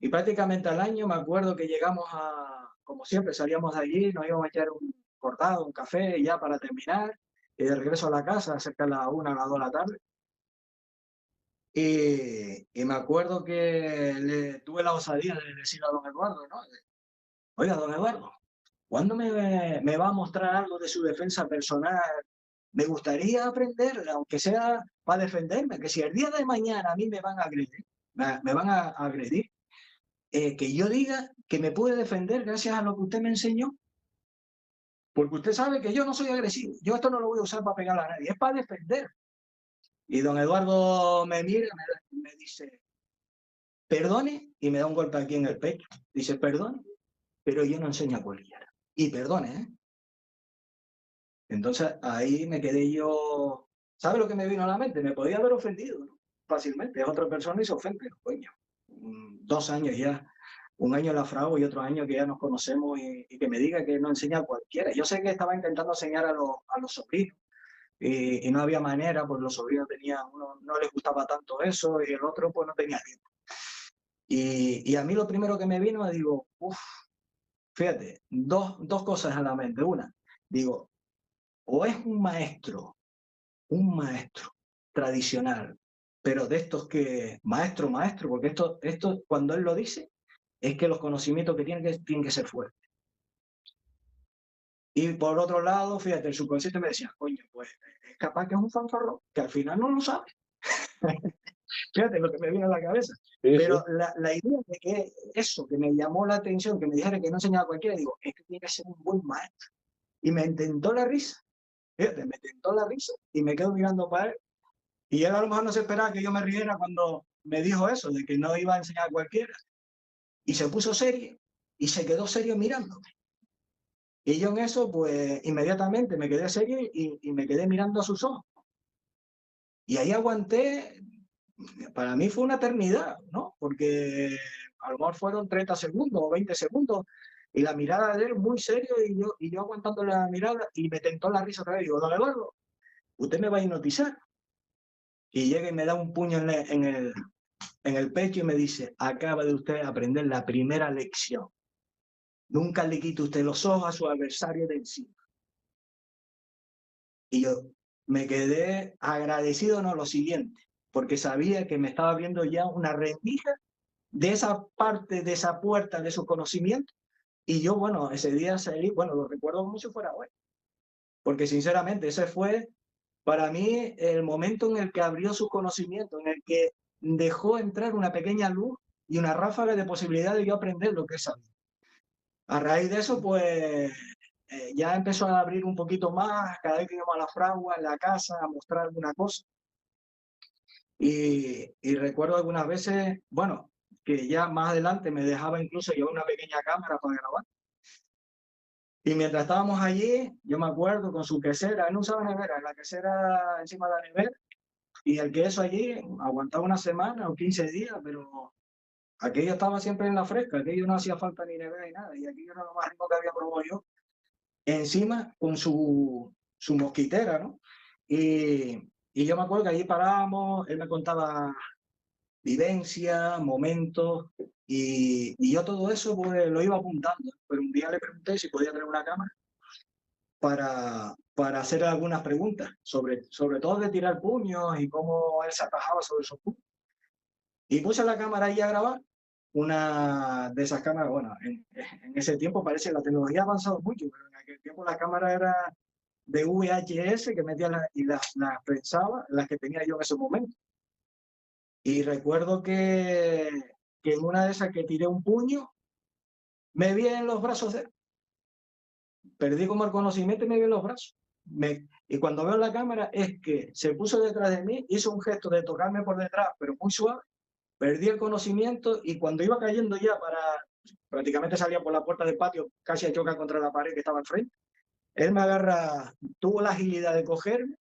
y prácticamente al año me acuerdo que llegamos como siempre, salíamos de allí, nos íbamos a echar un cortado, un café ya para terminar y de regreso a la casa cerca de la 1, a las 2 de la tarde. Y me acuerdo que le tuve la osadía de decirle a don Eduardo, ¿no? Oiga, don Eduardo, ¿cuándo me va a mostrar algo de su defensa personal? Me gustaría aprender, aunque sea para defenderme, que si el día de mañana a mí me van a agredir, me van a agredir, que yo diga que me pude defender gracias a lo que usted me enseñó. Porque usted sabe que yo no soy agresivo. Yo esto no lo voy a usar para pegar a nadie, es para defender. Y don Eduardo me mira, me dice, perdone, y me da un golpe aquí en el pecho. Dice, perdone, pero yo no enseño a cualquiera. Y perdone, ¿eh? Entonces ahí me quedé yo ¿Sabe lo que me vino a la mente? Me podía haber ofendido, ¿no? Fácilmente. Es otra persona y se ofende, coño. 2 años ya, un año en la fragua y otro año que ya nos conocemos y que me diga que no enseña a cualquiera. Yo sé que estaba intentando enseñar a los sobrinos y no había manera, pues los sobrinos tenían, uno no les gustaba tanto eso y el otro pues no tenía tiempo. Y a mí lo primero que me vino, digo, uff, fíjate, dos cosas a la mente. Una, digo, o es un maestro tradicional, pero de estos que, maestro, porque esto cuando él lo dice, es que los conocimientos que tienen que ser fuertes. Y por otro lado, fíjate, el subconsciente me decía, coño, pues es capaz que es un fanfarrón, que al final no lo sabe. Fíjate lo que me viene a la cabeza. Sí, Pero sí. la idea de que eso, que me llamó la atención, que me dijera que no enseñaba a cualquiera, digo, es que tiene que ser un buen maestro. Y me intentó la risa, fíjate, me tentó la risa y me quedo mirando para él. Y él a lo mejor no se esperaba que yo me riera cuando me dijo eso, de que no iba a enseñar a cualquiera. Y se puso serio y se quedó serio mirándome. Y yo en eso, pues inmediatamente me quedé serio y me quedé mirando a sus ojos. Y ahí aguanté, para mí fue una eternidad, ¿no? Porque a lo mejor fueron 30 segundos o 20 segundos y la mirada de él muy serio y yo aguantando la mirada y me tentó la risa otra vez. Digo, don Eduardo, usted me va a hipnotizar. Y llega y me da un puño en el pecho y me dice, acaba de usted aprender la primera lección. Nunca le quite usted los ojos a su adversario de encima. Y yo me quedé agradecido, no, lo siguiente, porque sabía que me estaba abriendo ya una rendija de esa parte, de esa puerta de su conocimiento. Y yo, bueno, ese día salí, bueno, lo recuerdo como si fuera hoy, porque sinceramente ese fue para mí el momento en el que abrió su conocimiento, en el que dejó entrar una pequeña luz y una ráfaga de posibilidad de yo aprender lo que es sabía. A raíz de eso, pues ya empezó a abrir un poquito más, cada vez que íbamos a la fragua, en la casa, a mostrar alguna cosa. Y recuerdo algunas veces, bueno, que ya más adelante me dejaba incluso llevar una pequeña cámara para grabar. Y mientras estábamos allí, yo me acuerdo con su quesera, él no usaba nevera, la quesera encima de la nevera, y el queso allí aguantaba una semana o 15 días, pero aquello estaba siempre en la fresca, aquello no hacía falta ni nevera ni nada, y aquello era lo más rico que había probado yo, encima con su mosquitera, ¿no? Y yo me acuerdo que allí parábamos, él me contaba vivencias, momentos, y yo todo eso pues lo iba apuntando, pero un día le pregunté si podía tener una cámara para hacer algunas preguntas, sobre todo de tirar puños y cómo él se atajaba sobre esos puños. Y puse la cámara ahí a grabar, una de esas cámaras, bueno, en ese tiempo parece que la tecnología ha avanzado mucho, pero en aquel tiempo la cámara era de VHS que metía y las pensaba, las que tenía yo en ese momento. Y recuerdo que en una de esas que tiré un puño, me vi en los brazos de él. Perdí como el conocimiento y me vi en los brazos. Y cuando veo la cámara es que se puso detrás de mí, hizo un gesto de tocarme por detrás, pero muy suave. Perdí el conocimiento y cuando iba cayendo ya prácticamente salía por la puerta del patio, casi a chocar contra la pared que estaba al frente. Él me agarra, tuvo la agilidad de cogerme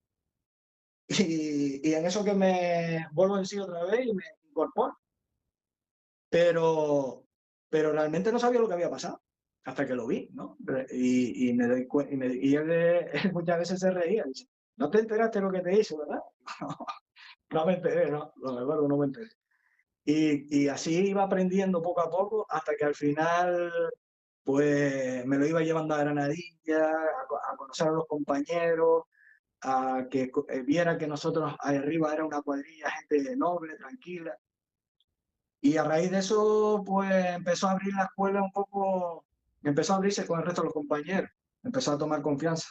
y en eso que me vuelvo en sí otra vez y me incorporo. Pero realmente no sabía lo que había pasado hasta que lo vi, ¿no? Y me doy y él muchas veces se reía, dice, no te enteraste lo que te hizo, ¿verdad? No me enteré, no, lo recuerdo, no me enteré. Y así iba aprendiendo poco a poco hasta que al final pues me lo iba llevando a Granadilla, a conocer a los compañeros, a que viera que nosotros ahí arriba era una cuadrilla, gente noble, tranquila. Y a raíz de eso, pues empezó a abrir la escuela un poco, empezó a abrirse con el resto de los compañeros, empezó a tomar confianza.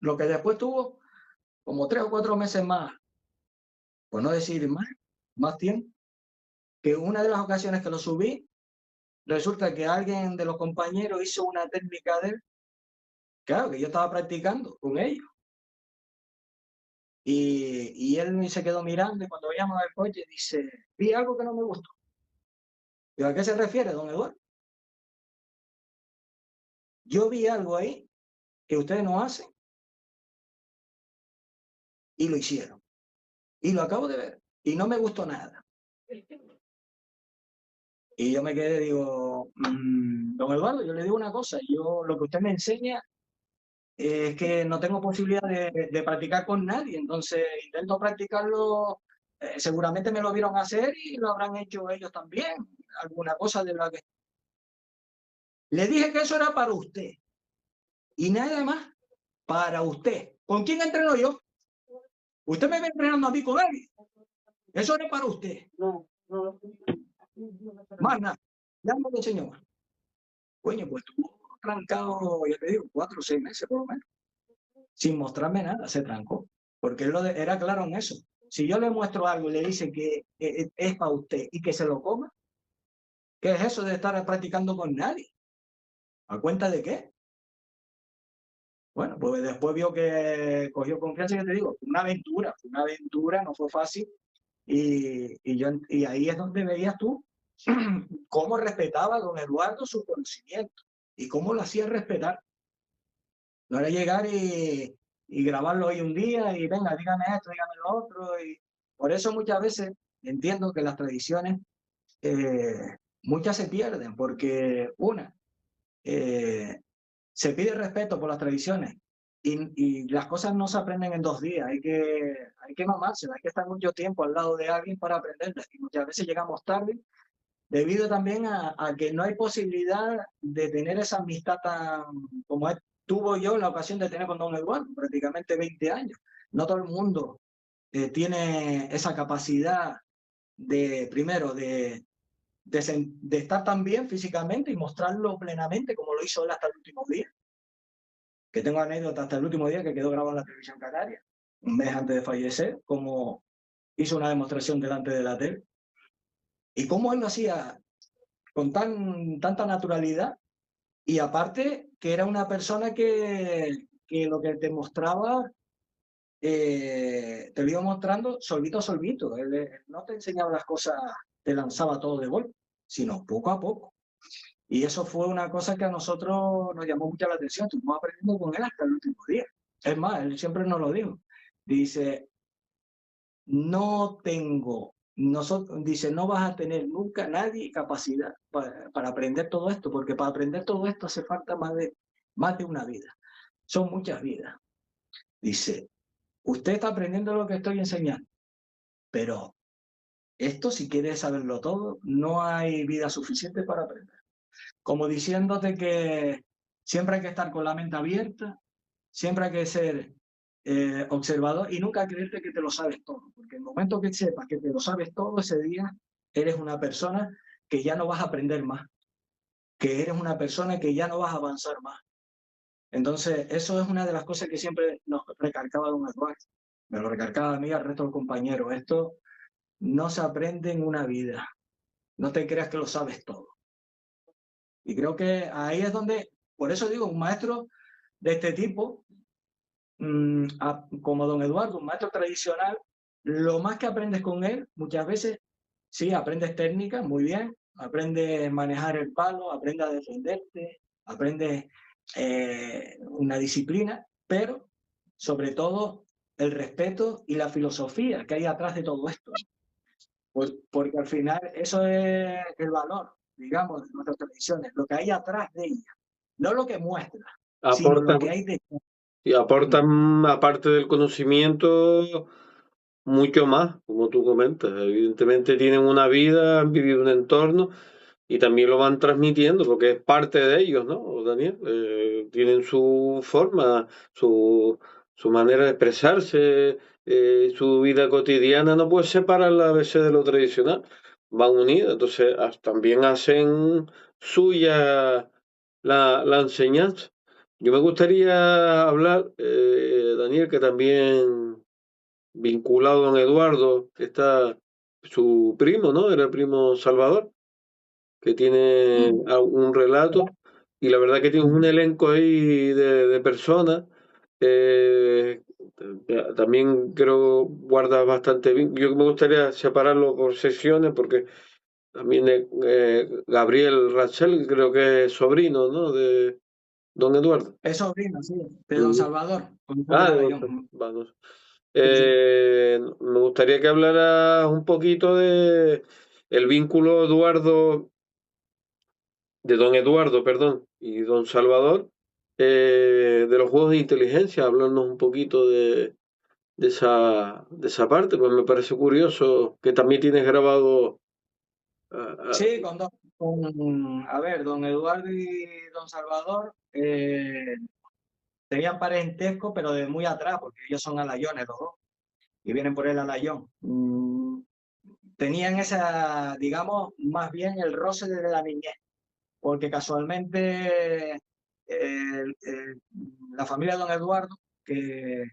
Lo que después tuvo como 3 o 4 meses más, por no decir más tiempo, que una de las ocasiones que lo subí, resulta que alguien de los compañeros hizo una técnica de él, claro, que yo estaba practicando con ellos. Y él se quedó mirando y cuando veíamos el coche dice, vi algo que no me gustó. Digo, ¿a qué se refiere, don Eduardo? Yo vi algo ahí que ustedes no hacen Y lo hicieron. Y lo acabo de ver. Y no me gustó nada. Y yo me quedé, digo, don Eduardo, yo le digo una cosa, yo lo que usted me enseña es que no tengo posibilidad de practicar con nadie, entonces intento practicarlo, seguramente me lo vieron hacer y lo habrán hecho ellos también, alguna cosa de la que... Le dije que eso era para usted, y nada más, para usted. ¿Con quién entreno yo? Usted me va entrenando a mí con él. Eso era para usted. Más nada, ya me lo enseñó más. Coño, pues estuvo trancado, ya te digo, 4 o 6 meses por lo menos, sin mostrarme nada, se trancó. Porque él era claro en eso. Si yo le muestro algo y le dice que es para usted y que se lo coma, ¿qué es eso de estar practicando con nadie? ¿A cuenta de qué? Bueno, pues después vio que cogió confianza y yo te digo, una aventura, no fue fácil. Y ahí es donde veías tú cómo respetaba a don Eduardo su conocimiento y cómo lo hacía respetar. No era llegar y grabarlo hoy un día y venga, dígame esto, dígame lo otro. Y por eso muchas veces entiendo que las tradiciones, muchas se pierden, porque eh, se pide respeto por las tradiciones y las cosas no se aprenden en 2 días, hay que mamarse, hay que estar mucho tiempo al lado de alguien para aprenderlas y muchas veces llegamos tarde debido también a que no hay posibilidad de tener esa amistad tan como tuvo yo la ocasión de tener con don Eduardo, prácticamente 20 años. No todo el mundo tiene esa capacidad de, primero, de estar tan bien físicamente y mostrarlo plenamente como lo hizo él hasta el último día. Que tengo anécdota hasta el último día que quedó grabado en la televisión canaria, un mes antes de fallecer, como hizo una demostración delante de la tele. Y cómo él lo hacía con tanta naturalidad. Y aparte, que era una persona que lo que te mostraba, te lo iba mostrando solvito a solvito. Él no te enseñaba las cosas, te lanzaba todo de golpe, sino poco a poco. Y eso fue una cosa que a nosotros nos llamó mucho la atención. Estuvimos aprendiendo con él hasta el último día. Es más, él siempre nos lo dijo. Dice, no tengo, dice, no vas a tener nunca nadie capacidad para aprender todo esto, porque para aprender todo esto hace falta más de una vida. Son muchas vidas. Dice, usted está aprendiendo lo que estoy enseñando, pero esto, si quieres saberlo todo, no hay vida suficiente para aprender. Como diciéndote que siempre hay que estar con la mente abierta, siempre hay que ser observador y nunca creerte que te lo sabes todo, porque el momento que sepas que te lo sabes todo, ese día eres una persona que ya no vas a aprender más, que eres una persona que ya no vas a avanzar más. Entonces, eso es una de las cosas que siempre nos recalcaba don Eduardo. Me lo recalcaba a mí, al resto de los compañeros. Esto no se aprende en una vida. No te creas que lo sabes todo. Y creo que ahí es donde, por eso digo, un maestro de este tipo, como don Eduardo, un maestro tradicional, lo más que aprendes con él, muchas veces, sí, aprendes técnica, muy bien, aprendes a manejar el palo, aprendes a defenderte, aprendes una disciplina, pero sobre todo el respeto y la filosofía que hay atrás de todo esto. Porque al final eso es el valor, digamos, de nuestras tradiciones, lo que hay atrás de ellas, no lo que muestra, sino lo Aportan, que hay detrás. y aportan, aparte del conocimiento, mucho más, como tú comentas. Evidentemente tienen una vida, han vivido un entorno y también lo van transmitiendo porque es parte de ellos, ¿no, Daniel? Tienen su forma, su manera de expresarse, su vida cotidiana no puede separarla a veces de lo tradicional, van unidas, entonces también hacen suya la enseñanza. Yo me gustaría hablar, Daniel, que también vinculado a don Eduardo está su primo, ¿no? Era el primo Salvador que tiene un relato y la verdad que tiene un elenco ahí de personas. eh, También creo guarda bastante bien. Yo me gustaría separarlo por sesiones porque también Gabriel Rachel creo que es sobrino, ¿no? De don Eduardo. Es sobrino, sí, de don Ujú. Salvador, como Ah, fuera yo. vamos. Sí, sí. Me gustaría que hablaras un poquito de el vínculo de don Eduardo, perdón, y don Salvador, de los juegos de inteligencia, hablarnos un poquito de esa parte, pues me parece curioso que también tienes grabado. ah, ah, Sí, a ver, don Eduardo y don Salvador tenían parentesco, pero de muy atrás, porque ellos son alayones los dos, y vienen por el alayón. Tenían esa, digamos, más bien el roce desde la niñez, porque casualmente la familia de don Eduardo, que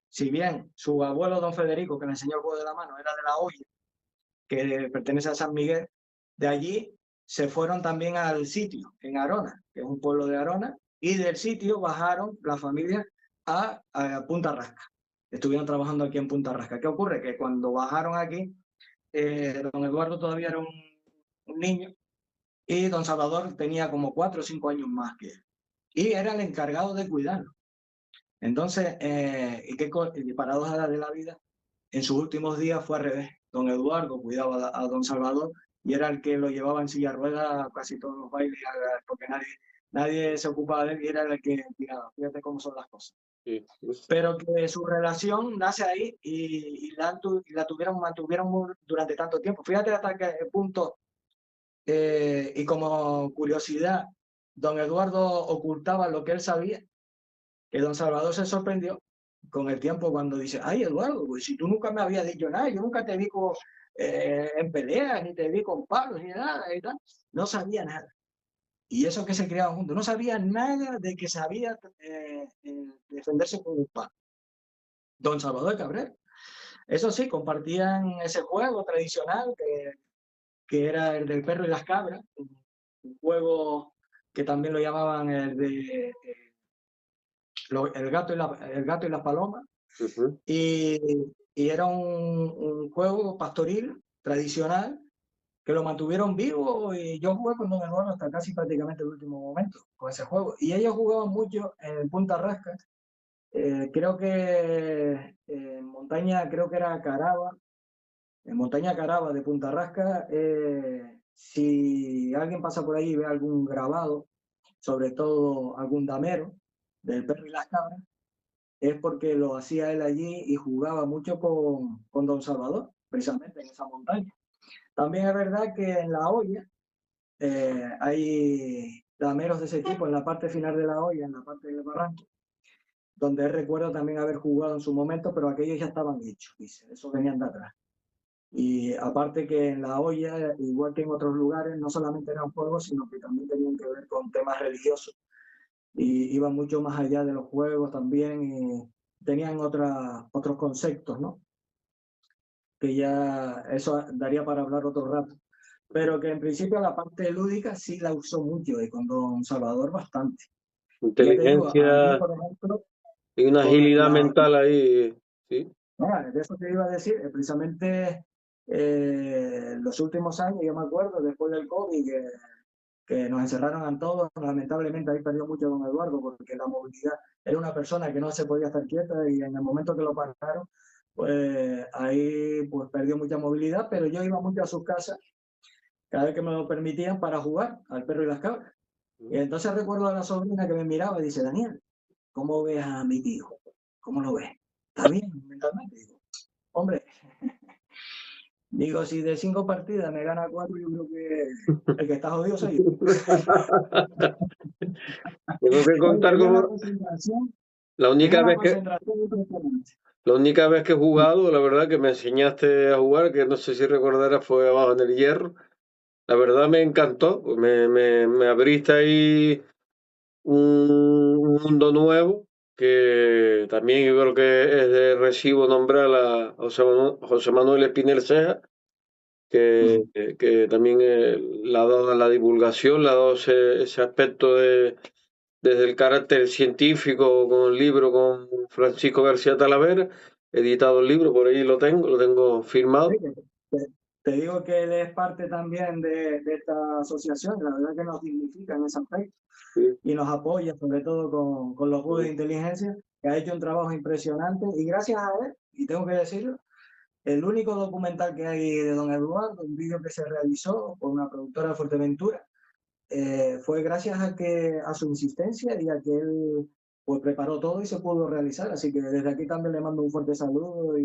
si bien su abuelo don Federico, que le enseñó el juego de la mano, era de La Hoya, que pertenece a San Miguel, de allí se fueron también al sitio, en Arona, que es un pueblo de Arona, y del sitio bajaron la familia a Punta Rasca. Estuvieron trabajando aquí en Punta Rasca. ¿Qué ocurre? Que cuando bajaron aquí, don Eduardo todavía era un niño y don Salvador tenía como 4 o 5 años más que él. Y era el encargado de cuidarlo. Entonces, ¿y qué paradoja de la vida? En sus últimos días fue al revés. Don Eduardo cuidaba a don Salvador y era el que lo llevaba en silla de ruedas a casi todos los bailes, porque nadie se ocupaba de él y era el que cuidaba. Fíjate cómo son las cosas. sí, Pero que su relación nace ahí y la mantuvieron durante tanto tiempo. Fíjate hasta qué punto, y como curiosidad, don Eduardo ocultaba lo que él sabía, que don Salvador se sorprendió con el tiempo cuando dice, ay Eduardo, pues si tú nunca me habías dicho nada, yo nunca te vi en peleas, ni te vi con palos, ni nada, y tal. No sabía nada. Y eso que se criaban juntos, no sabía nada de que sabía defenderse con un palo. Don Salvador Cabrera. Eso sí, compartían ese juego tradicional que era el del perro y las cabras, un juego que también lo llamaban el de el gato y las palomas, ujú. y, y era un juego pastoril tradicional que lo mantuvieron vivo y yo jugué con Don Eduardo hasta casi prácticamente el último momento con ese juego. Y ellos jugaban mucho en Punta Rasca, creo que en montaña, creo que era Caraba, en montaña Caraba de Punta Rasca, si alguien pasa por ahí y ve algún grabado, sobre todo algún damero del perro y las cabras, es porque lo hacía él allí y jugaba mucho con Don Salvador, precisamente en esa montaña. También es verdad que en La Hoya hay dameros de ese tipo en la parte final de La Hoya, en la parte del barranco, donde él recuerda también haber jugado en su momento, pero aquellos ya estaban hechos, dice, eso venían de atrás. Y aparte que en La Hoya, igual que en otros lugares, no solamente eran juegos, sino que también tenían que ver con temas religiosos y iban mucho más allá de los juegos también y tenían otros conceptos, ¿no? Que ya eso daría para hablar otro rato. Pero que en principio la parte lúdica sí la usó mucho y con Don Salvador bastante. Y ya te digo, a mí, Inteligencia por ejemplo, y una con agilidad la... mental ahí, sí. De eso te iba a decir, precisamente los últimos años, yo me acuerdo, después del COVID, que nos encerraron a todos, lamentablemente ahí perdió mucho don Eduardo, porque la movilidad era una persona que no se podía estar quieta y en el momento que lo pararon, pues ahí pues perdió mucha movilidad, pero yo iba mucho a sus casas cada vez que me lo permitían para jugar al perro y las cabras. Y entonces recuerdo a la sobrina que me miraba y dice, Daniel, ¿cómo ves a mi hijo? ¿Cómo lo ves? ¿Está bien mentalmente? Digo, hombre, digo, si de 5 partidas me gana 4, yo creo que el que está jodido soy yo. Tengo que contar Tenía una como concentración, la tenía única una vez que concentración impresionante. la única vez que he jugado, la verdad que me enseñaste a jugar, que no sé si recordarás, fue abajo en el hierro. La verdad me encantó, pues me abriste ahí un mundo nuevo que también yo creo que es de recibo nombrar a José Manuel Espinel Ceja, que también le ha dado a la divulgación, le ha dado ese aspecto desde el carácter científico con el libro con Francisco García Talavera, editado el libro, por ahí lo tengo Sí, firmado. te digo que él es parte también de esta asociación, la verdad que nos dignifica en ese aspecto Sí, y nos apoya, sobre todo con los juegos de sí. inteligencia, que ha hecho un trabajo impresionante y gracias a él y tengo que decirlo, el único documental que hay de don Eduardo, un vídeo que se realizó por una productora de Fuerteventura, fue gracias a su insistencia y a que él pues preparó todo y se pudo realizar. Así que desde aquí también le mando un fuerte saludo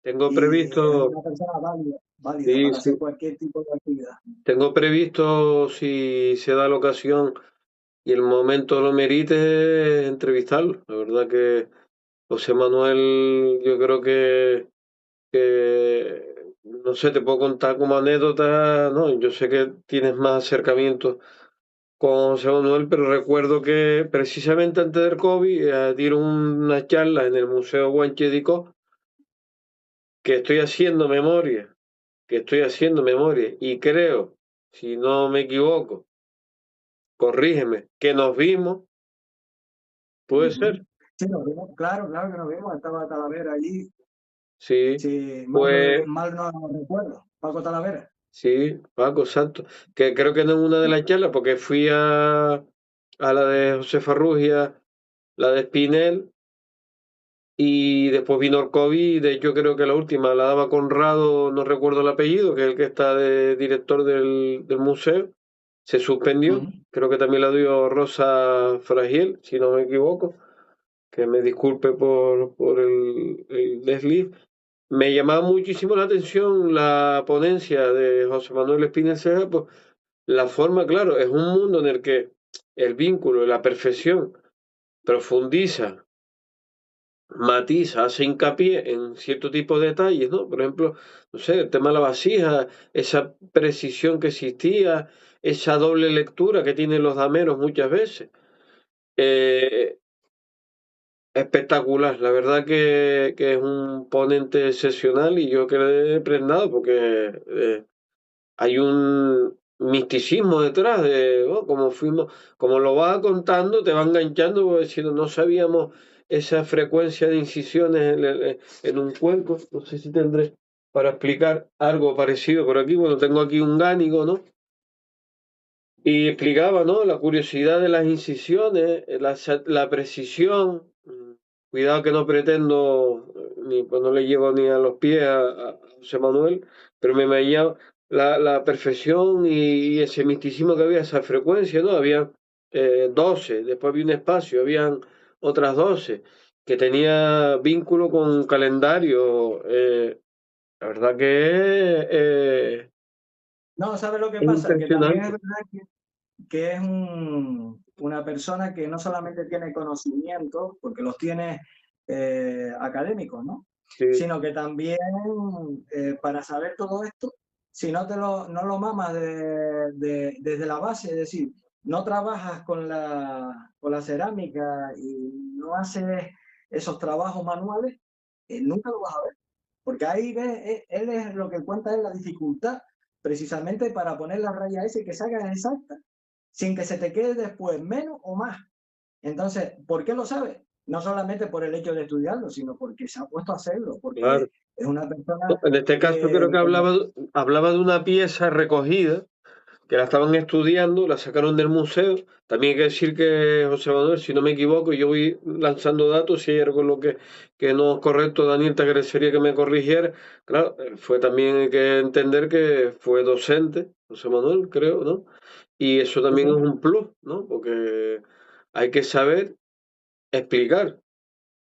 Tengo y es previsto, una persona válida sí, para hacer sí, cualquier tipo de actividad. tengo previsto, si se da la ocasión y el momento lo merite, entrevistarlo. La verdad que José Manuel, yo creo que, no sé, te puedo contar como anécdota, ¿no? Yo sé que tienes más acercamiento con José Manuel, pero recuerdo que precisamente antes del COVID dieron una charla en el Museo Guanche que estoy haciendo memoria, y creo, si no me equivoco, corrígeme, que nos vimos, puede ser, Ujú. Sí, nos vimos, claro, claro que nos vimos, estaba Talavera allí, sí, si pues mal no recuerdo, Paco Talavera. sí, Paco Santos, que creo que no es una de las charlas, porque fui a la de José Farrugia, la de Spinel, y después vino el COVID, y de hecho creo que la última la daba Conrado, no recuerdo el apellido, que es el que está de director del museo, se suspendió, Ujú. creo que también la dio Rosa Fragiel, si no me equivoco, que me disculpe por el desliz. Me llamaba muchísimo la atención la ponencia de José Manuel Espínez Ceja, pues la forma, claro, es un mundo en el que el vínculo, la perfección, profundiza, matiza, hace hincapié en cierto tipo de detalles, ¿no? Por ejemplo, no sé, el tema de la vasija, esa precisión que existía, esa doble lectura que tienen los dameros muchas veces. Eh, Espectacular, la verdad que es un ponente excepcional y yo quedé prendado porque hay un misticismo detrás de, ¿no? Como fuimos, como lo vas contando, te va enganchando, porque si no, no sabíamos esa frecuencia de incisiones en un cuenco. No sé si tendré para explicar algo parecido por aquí. Bueno, tengo aquí un gánigo, ¿no? Y explicaba, ¿no? La curiosidad de las incisiones, la precisión. Cuidado que no pretendo, ni pues no le llevo ni a los pies a José Manuel, pero me veía la perfección y ese misticismo que había, esa frecuencia, ¿no? Había 12, después había un espacio, habían otras 12, que tenía vínculo con un calendario. La verdad que No, ¿sabes lo que es pasa? Que también es impresionante. verdad que es una persona que no solamente tiene conocimientos, porque los tiene académicos, ¿no? Sí, Sino que también para saber todo esto, si no lo mamas desde la base, es decir, no trabajas con la cerámica y no haces esos trabajos manuales, nunca lo vas a ver. Porque ahí ves, él es lo que cuenta es la dificultad, precisamente para poner la raya esa y que salga exacta sin que se te quede después menos o más. Entonces, ¿por qué lo sabe? No solamente por el hecho de estudiarlo, sino porque se ha puesto a hacerlo, porque claro. es una No, persona en este caso que, creo que hablaba de una pieza recogida que la estaban estudiando, la sacaron del museo. También hay que decir que José Manuel, si no me equivoco, yo voy lanzando datos, si hay algo en lo que no es correcto, Daniel, te agradecería que me corrigiera. Claro, fue también hay que entender que fue docente, José Manuel, creo, ¿no? Y eso sí, también es sí. un plus, ¿no? Porque hay que saber explicar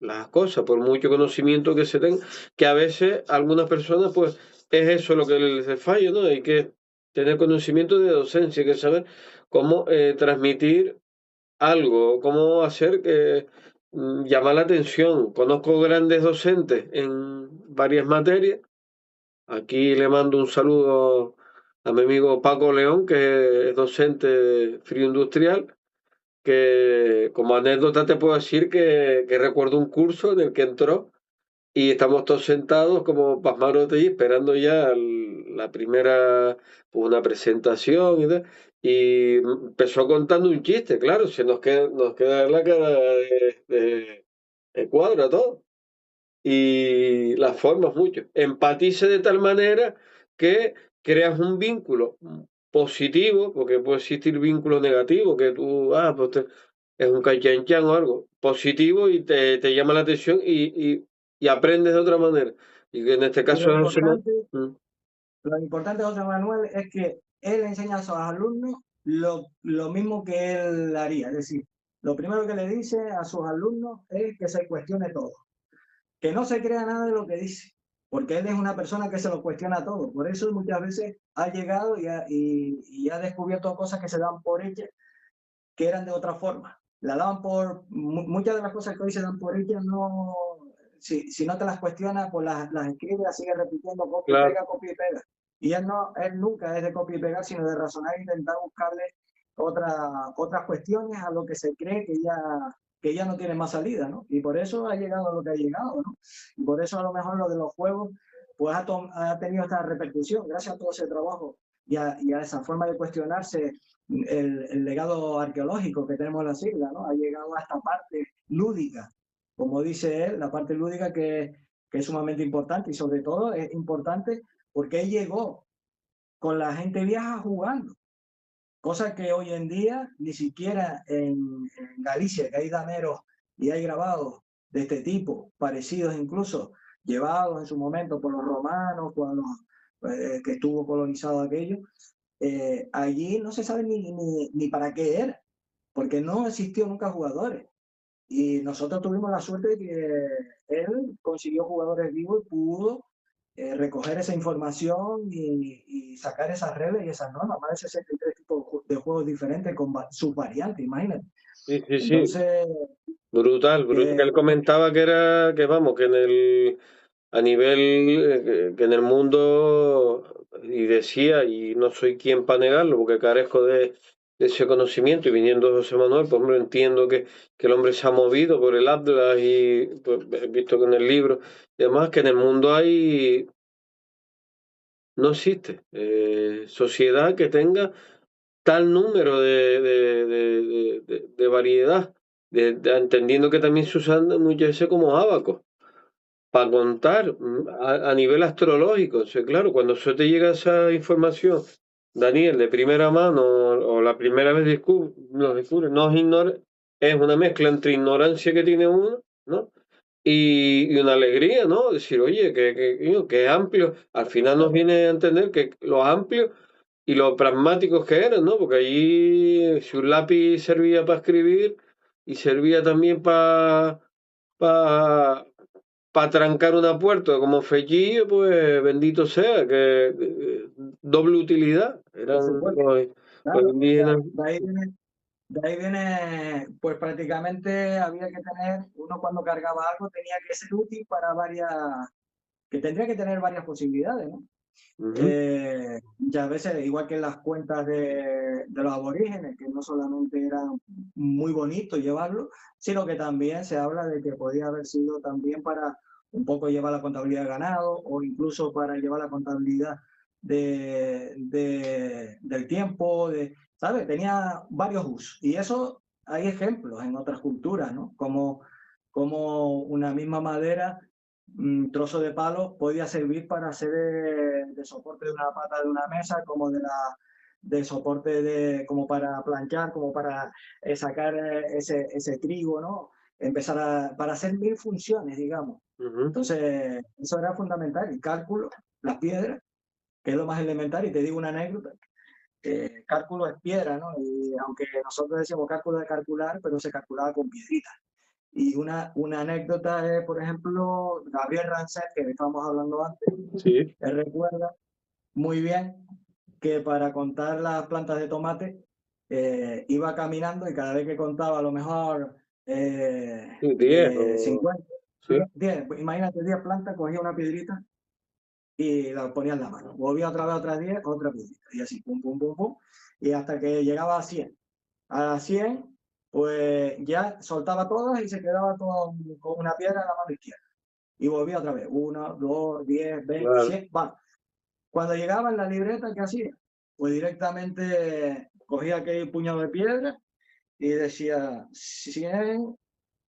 las cosas, por mucho conocimiento que se tenga, que a veces algunas personas, pues, es eso lo que les falla, ¿no? Hay que tener conocimiento de docencia, hay que saber cómo transmitir algo, cómo hacer que llama la atención. Conozco grandes docentes en varias materias. Aquí le mando un saludo a mi amigo Paco León, que es docente de frío industrial, que como anécdota te puedo decir que recuerdo un curso en el que entró y estamos todos sentados como pasmarotes y esperando ya la primera, pues una presentación y tal. Y empezó contando un chiste, claro, se nos queda la cara de cuadro a todo. Y las formas mucho. Empatice de tal manera que creas un vínculo positivo, porque puede existir vínculos negativos, que tú, pues es un cachanchan o algo positivo y te llama la atención y y aprendes de otra manera. Y que en este Y caso es José Manuel. lo importante de José Manuel es que él enseña a sus alumnos lo mismo que él haría. Es decir, lo primero que le dice a sus alumnos es que se cuestione todo, que no se crea nada de lo que dice, porque él es una persona que se lo cuestiona todo. Por eso muchas veces ha llegado y ha descubierto cosas que se dan por hechas, que eran de otra forma. La daban muchas de las cosas que hoy se dan por hechas, no, si no te las cuestionas, pues las escribes, las sigues repitiendo, Claro, copia y pega. Y él, no, él nunca es de copia y pegar, sino de razonar e intentar buscarle otras cuestiones a lo que se cree que ya no tiene más salida, ¿no? Y por eso ha llegado a lo que ha llegado, ¿no? Y por eso a lo mejor lo de los juegos pues ha tenido esta repercusión, gracias a todo ese trabajo y a esa forma de cuestionarse el legado arqueológico que tenemos en las islas, ¿no? Ha llegado a esta parte lúdica, como dice él, la parte lúdica que es sumamente importante y sobre todo es importante porque él llegó con la gente vieja jugando, cosa que hoy en día ni siquiera en Galicia, que hay daneros y hay grabados de este tipo, parecidos incluso, llevados en su momento por los romanos, cuando que estuvo colonizado aquello, allí no se sabe ni para qué era, porque no existió nunca jugadores. Y nosotros tuvimos la suerte de que él consiguió jugadores vivos y pudo recoger esa información y sacar esas reglas y esas normas, más de 63 tipos de juegos diferentes con sus variantes, imagínate. sí, sí, sí. Entonces, Brutal, brutal. eh, Él comentaba que era, que vamos, que en el, a nivel, que en el mundo, y decía, y no soy quien para negarlo, porque carezco de ese conocimiento, y viniendo de José Manuel, pues hombre, entiendo que el hombre se ha movido por el Atlas y pues, he visto que en el libro, y además que en el mundo hay, no existe sociedad que tenga tal número de variedad, entendiendo que también se usan muchas veces como ábacos para contar a nivel astrológico. O sea, claro, cuando eso te llega esa información, Daniel, de primera mano o la primera vez lo descubre, no es es una mezcla entre ignorancia que tiene uno, ¿no? Y una alegría, ¿no? Decir, oye, que amplio, al final nos viene a entender que lo amplio y lo pragmáticos que eran, ¿no? Porque allí si un lápiz servía para escribir y servía también para trancar una puerta como fellillo, pues bendito sea, doble utilidad. por Eran supuesto, los claro, indígenas. de ahí viene, pues prácticamente había que tener, uno cuando cargaba algo tenía que ser útil para que tendría que tener varias posibilidades, ¿no? Ujú, Ya a veces, igual que en las cuentas de los aborígenes, que no solamente era muy bonito llevarlo, sino que también se habla de que podía haber sido también para un poco llevar la contabilidad de ganado o incluso para llevar la contabilidad del tiempo, ¿sabes? Tenía varios usos. Y eso hay ejemplos en otras culturas, ¿no? Como una misma madera un trozo de palo podía servir para hacer de soporte de una pata de una mesa, como de soporte como para planchar, como para sacar ese trigo, ¿no? Para hacer mil funciones, digamos. ujú. Entonces, eso era fundamental. El cálculo, las piedras, que es lo más elemental, y te digo una anécdota. Cálculo es piedra, ¿no? Y aunque nosotros decimos cálculo de calcular, pero se calculaba con piedritas. Y una anécdota es, por ejemplo, Gabriel Rancel, que estábamos hablando antes, Sí, él recuerda muy bien que para contar las plantas de tomate iba caminando y cada vez que contaba a lo mejor sí, 10 50, sí. 10, imagínate 10 plantas, cogía una piedrita y la ponía en la mano. Volvía otra vez otras 10, otra piedrita. Y así, pum, pum, pum, pum. Y hasta que llegaba a 100. A las 100, pues ya soltaba todas y se quedaba con una piedra en la mano izquierda. Y volvía otra vez, 1, 2, 10, 20, Claro. 100, va. Cuando llegaba en la libreta, ¿qué hacía? Pues directamente cogía aquel puñado de piedra y decía 100,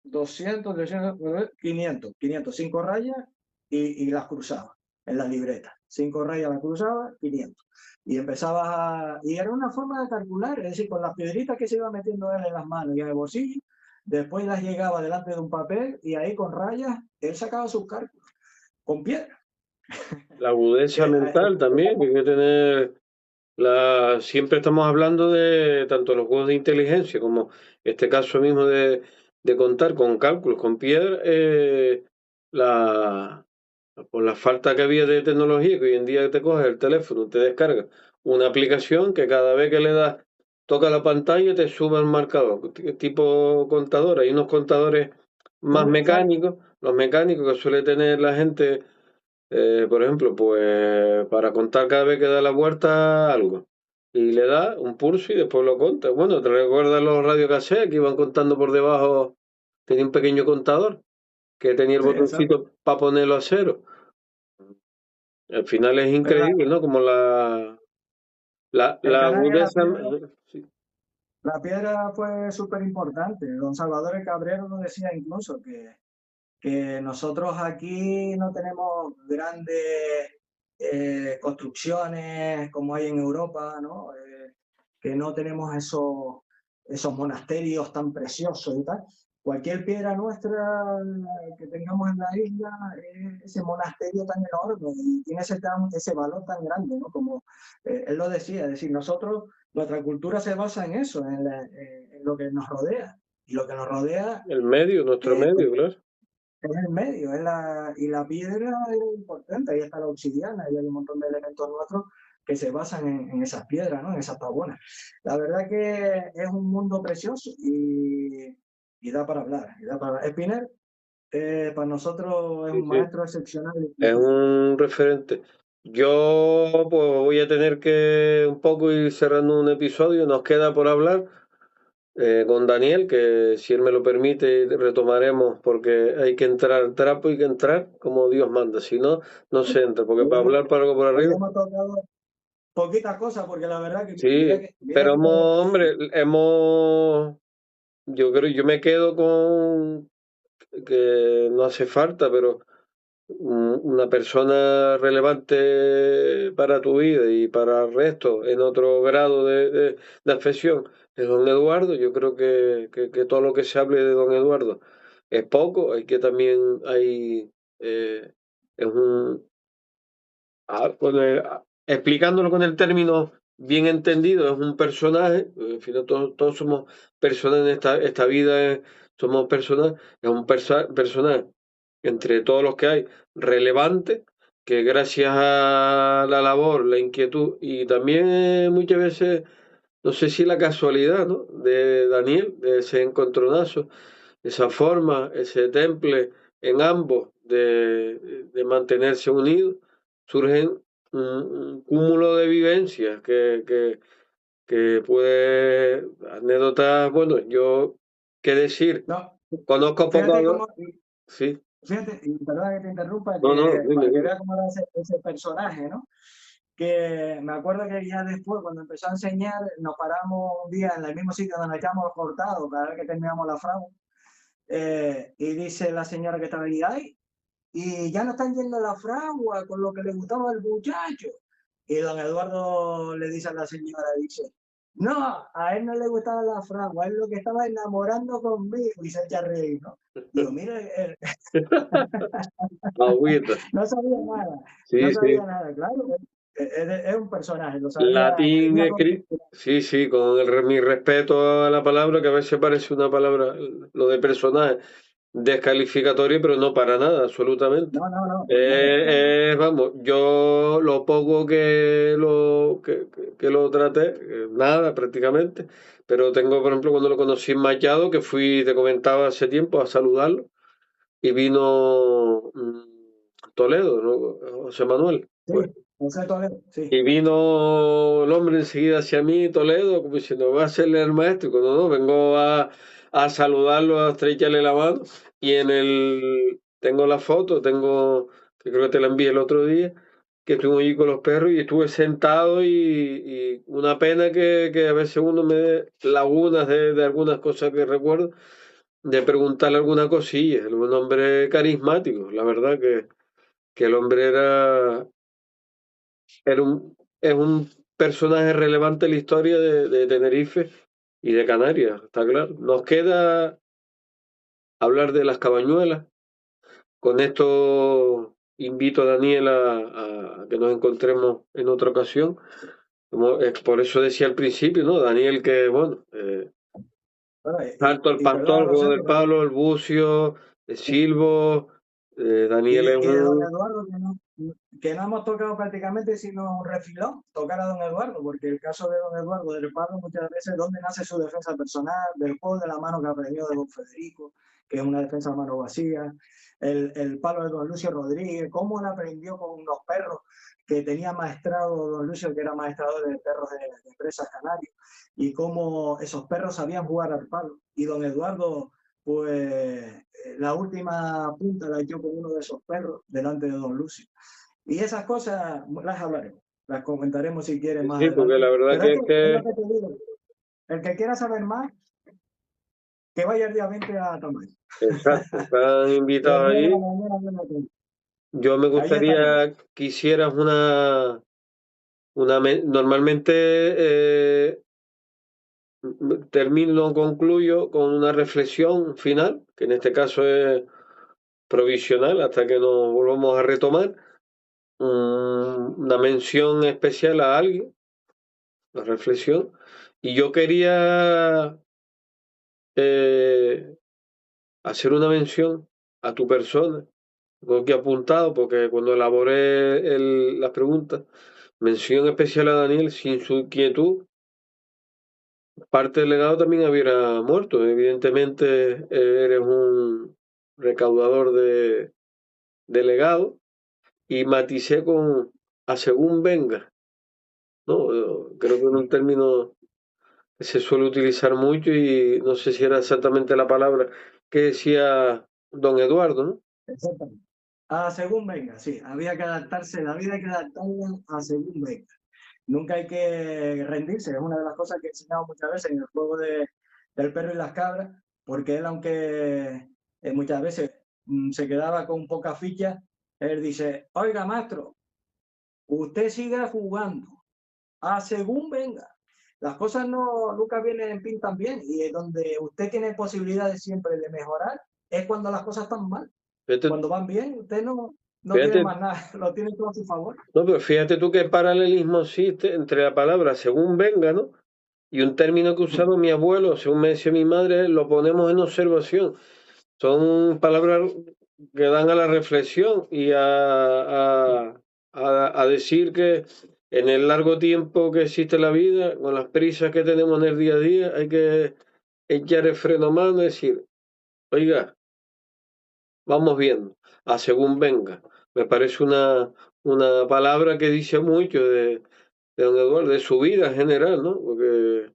200, 300, 500, 500, 5 rayas y las cruzaba en la libreta. 5 rayas las cruzaba, 500. Y empezaba y era una forma de calcular, es decir, con las piedritas que se iba metiendo él en las manos y en el bolsillo, después las llegaba delante de un papel y ahí con rayas él sacaba sus cálculos, con piedra. La agudeza Que, mental también, que hay que tener siempre estamos hablando de tanto los juegos de inteligencia como este caso mismo de contar con cálculos, con piedra, la, por la falta que había de tecnología, que hoy en día te coges el teléfono, te descargas una aplicación que cada vez que le das, toca la pantalla, te sube el marcador, tipo contador. Hay unos contadores sí, más exacto. mecánicos, los mecánicos que suele tener la gente, por ejemplo, pues para contar cada vez que da la vuelta algo. Y le da un pulso y después lo conta. Bueno, ¿te recuerdas los radiocassettes que iban contando por debajo? Tenía un pequeño contador que tenía el Sí, exacto. botoncito para ponerlo a cero. Al final es Pero increíble, ¿no? Como en la Canarias agudeza. Sí, la piedra fue súper importante. Don Salvador Cabrero nos decía incluso que nosotros aquí no tenemos grandes construcciones como hay en Europa, ¿no? Que no tenemos esos monasterios tan preciosos y tal. Cualquier piedra nuestra que tengamos en la isla es ese monasterio tan enorme y tiene ese valor tan grande, ¿no? Como él lo decía, es decir, nosotros, nuestra cultura se basa en eso, en lo que nos rodea. Y lo que nos rodea el medio, nuestro eh, medio, claro. es el medio, y la piedra es importante, ahí está la obsidiana, y hay un montón de elementos nuestros que se basan en esas piedras, ¿no? En esas tabuenas. La verdad que es un mundo precioso y da para hablar. Y da para hablar. Spinner, para nosotros es Sí, un sí. maestro excepcional. Es un referente. Yo pues voy a tener que un poco ir cerrando un episodio. Nos queda por hablar con Daniel, que si él me lo permite retomaremos porque hay que entrar trapo, hay que entrar como Dios manda. Si no, no se entra, porque para Hoy, hablar para algo por hoy arriba. hemos tocado poquitas cosas, porque la verdad que Sí, pero hombre, yo creo, yo me quedo con que no hace falta, pero una persona relevante para tu vida y para el resto en otro grado de afección es don Eduardo. Yo creo que todo lo que se hable de don Eduardo es poco, hay que también es un explicándolo con el término bien entendido, es un personaje, al final todos somos personas en esta vida, somos personas, es un personaje entre todos los que hay relevante, que gracias a la labor, la inquietud y también muchas veces, no sé si la casualidad, ¿no? De Daniel, de ese encontronazo, esa forma, ese temple en ambos de mantenerse unidos, surgen un cúmulo de vivencias que puede, anécdotas, bueno, yo, qué decir, no, conozco fíjate poco, cómo, sí, fíjate, y perdona que te interrumpa, no, no, que dime, para que dime. veas cómo era ese personaje, ¿no? Que me acuerdo que ya después, cuando empezó a enseñar, nos paramos un día en el mismo sitio donde echamos los cortados, cada vez que terminamos la fragua, y dice la señora que estaba ahí, ay, y ya no están yendo a la fragua con lo que le gustaba al muchacho. Y don Eduardo le dice a la señora, dice, no, a él no le gustaba la fragua, él lo que estaba enamorando conmigo, y se echa a reír, ¿no? Digo, mire, Agüita, no sabía nada, no sí, sabía sí. nada, claro, es un personaje, lo sabía, Latín, una cosa. sí, sí, con mi respeto a la palabra, que a veces parece una palabra, lo de personaje, descalificatorio, pero no para nada, absolutamente. No, no, no, no, no, no. Vamos, yo lo poco que lo traté, nada prácticamente, pero tengo, por ejemplo, cuando lo conocí en Machado, que fui, te comentaba hace tiempo, a saludarlo, y vino Toledo, ¿no? José Manuel. Sí, Pues José Toledo, sí. y vino el hombre enseguida hacia mí, Toledo, como diciendo, va a serle el maestro. Y cuando no, vengo a saludarlo, a estrecharle la mano. Y tengo la foto, que creo que te la envié el otro día, que estuve allí con los perros y estuve sentado y una pena que a veces uno me dé lagunas de algunas cosas que recuerdo, de preguntarle alguna cosilla. Es un hombre carismático, la verdad que el hombre es un personaje relevante en la historia de Tenerife y de Canarias, está claro. Nos queda hablar de las cabañuelas. Con esto invito a Daniel a que nos encontremos en otra ocasión. Por eso decía al principio, ¿no? Daniel, que bueno, Bueno, tanto el y perdona, Pastorbo José, del Palo, el Bucio, el Silvo, Daniel es y de don un... Eduardo, que no hemos tocado prácticamente sino un refilón, tocar a don Eduardo, porque el caso de don Eduardo del Palo muchas veces, ¿dónde nace su defensa personal? Del juego de la mano que aprendió de don Federico, que es una defensa a mano vacía, el palo de don Lucio Rodríguez, cómo él aprendió con unos perros que tenía maestrado don Lucio, que era maestrado de perros de presas canarios, y cómo esos perros sabían jugar al palo. Y don Eduardo, pues la última punta la echó con uno de esos perros delante de don Lucio. Y esas cosas las hablaremos, las comentaremos si quieres más Sí, porque la adelante. verdad Pero es que que es es lo que... que te digo, el que quiera saber más, que vaya el día 20 a Tamayo. Exacto, están Y el invitados día de la ahí. mañana viene aquí. Yo me Ahí estaremos. gustaría que hicieras normalmente termino, concluyo con una reflexión final, que en este caso es provisional hasta que nos volvamos a retomar, una mención especial a alguien, una reflexión, y yo quería eh, hacer una mención a tu persona, tengo que apuntado porque cuando elaboré las preguntas, mención especial a Daniel, sin su inquietud, parte del legado también hubiera muerto. Evidentemente, eres un recaudador de legado y maticé con a según venga, ¿no? Creo que es un término que se suele utilizar mucho y no sé si era exactamente la palabra que decía don Eduardo, ¿no? Exactamente. A según venga, sí, había que adaptarse, la vida hay que adaptarla a según venga. Nunca hay que rendirse, es una de las cosas que he enseñado muchas veces en el juego del perro y las cabras, porque él, aunque muchas veces se quedaba con pocas fichas, él dice, oiga, maestro, usted siga jugando, a según venga. Las cosas no, nunca vienen en pintan bien, y es donde usted tiene posibilidades siempre de mejorar, es cuando las cosas están mal. Fíjate, Cuando van bien, usted no tiene fíjate, más nada, lo tiene todo a su favor. no, pero fíjate tú qué paralelismo existe entre la palabra según venga, ¿no? Y un término que usaba mi abuelo, según me decía mi madre, lo ponemos en observación. Son palabras que dan a la reflexión y a decir que en el largo tiempo que existe la vida, con las prisas que tenemos en el día a día, hay que echar el freno a mano y decir, oiga, vamos viendo, a según venga. Me parece una palabra que dice mucho de don Eduardo, de su vida en general, ¿no? Porque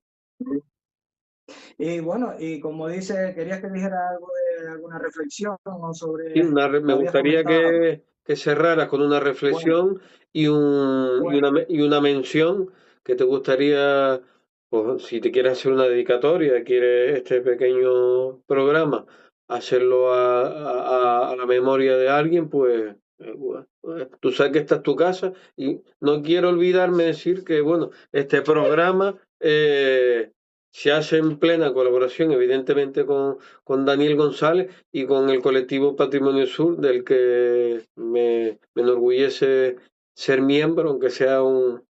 Y bueno, y como dice, querías que dijera algo de alguna reflexión o sí, sobre, me me habías gustaría comentado algo. que cerraras con una Bueno, reflexión bueno, y una mención que te gustaría, pues, si te quieres hacer una dedicatoria, quieres este pequeño programa, hacerlo a la memoria de alguien, pues bueno, tú sabes que esta es tu casa y no quiero olvidarme de decir que, bueno, este programa se hace en plena colaboración, evidentemente, con Daniel González y con el colectivo Patrimonio Sur, del que me enorgullece ser miembro, aunque sea un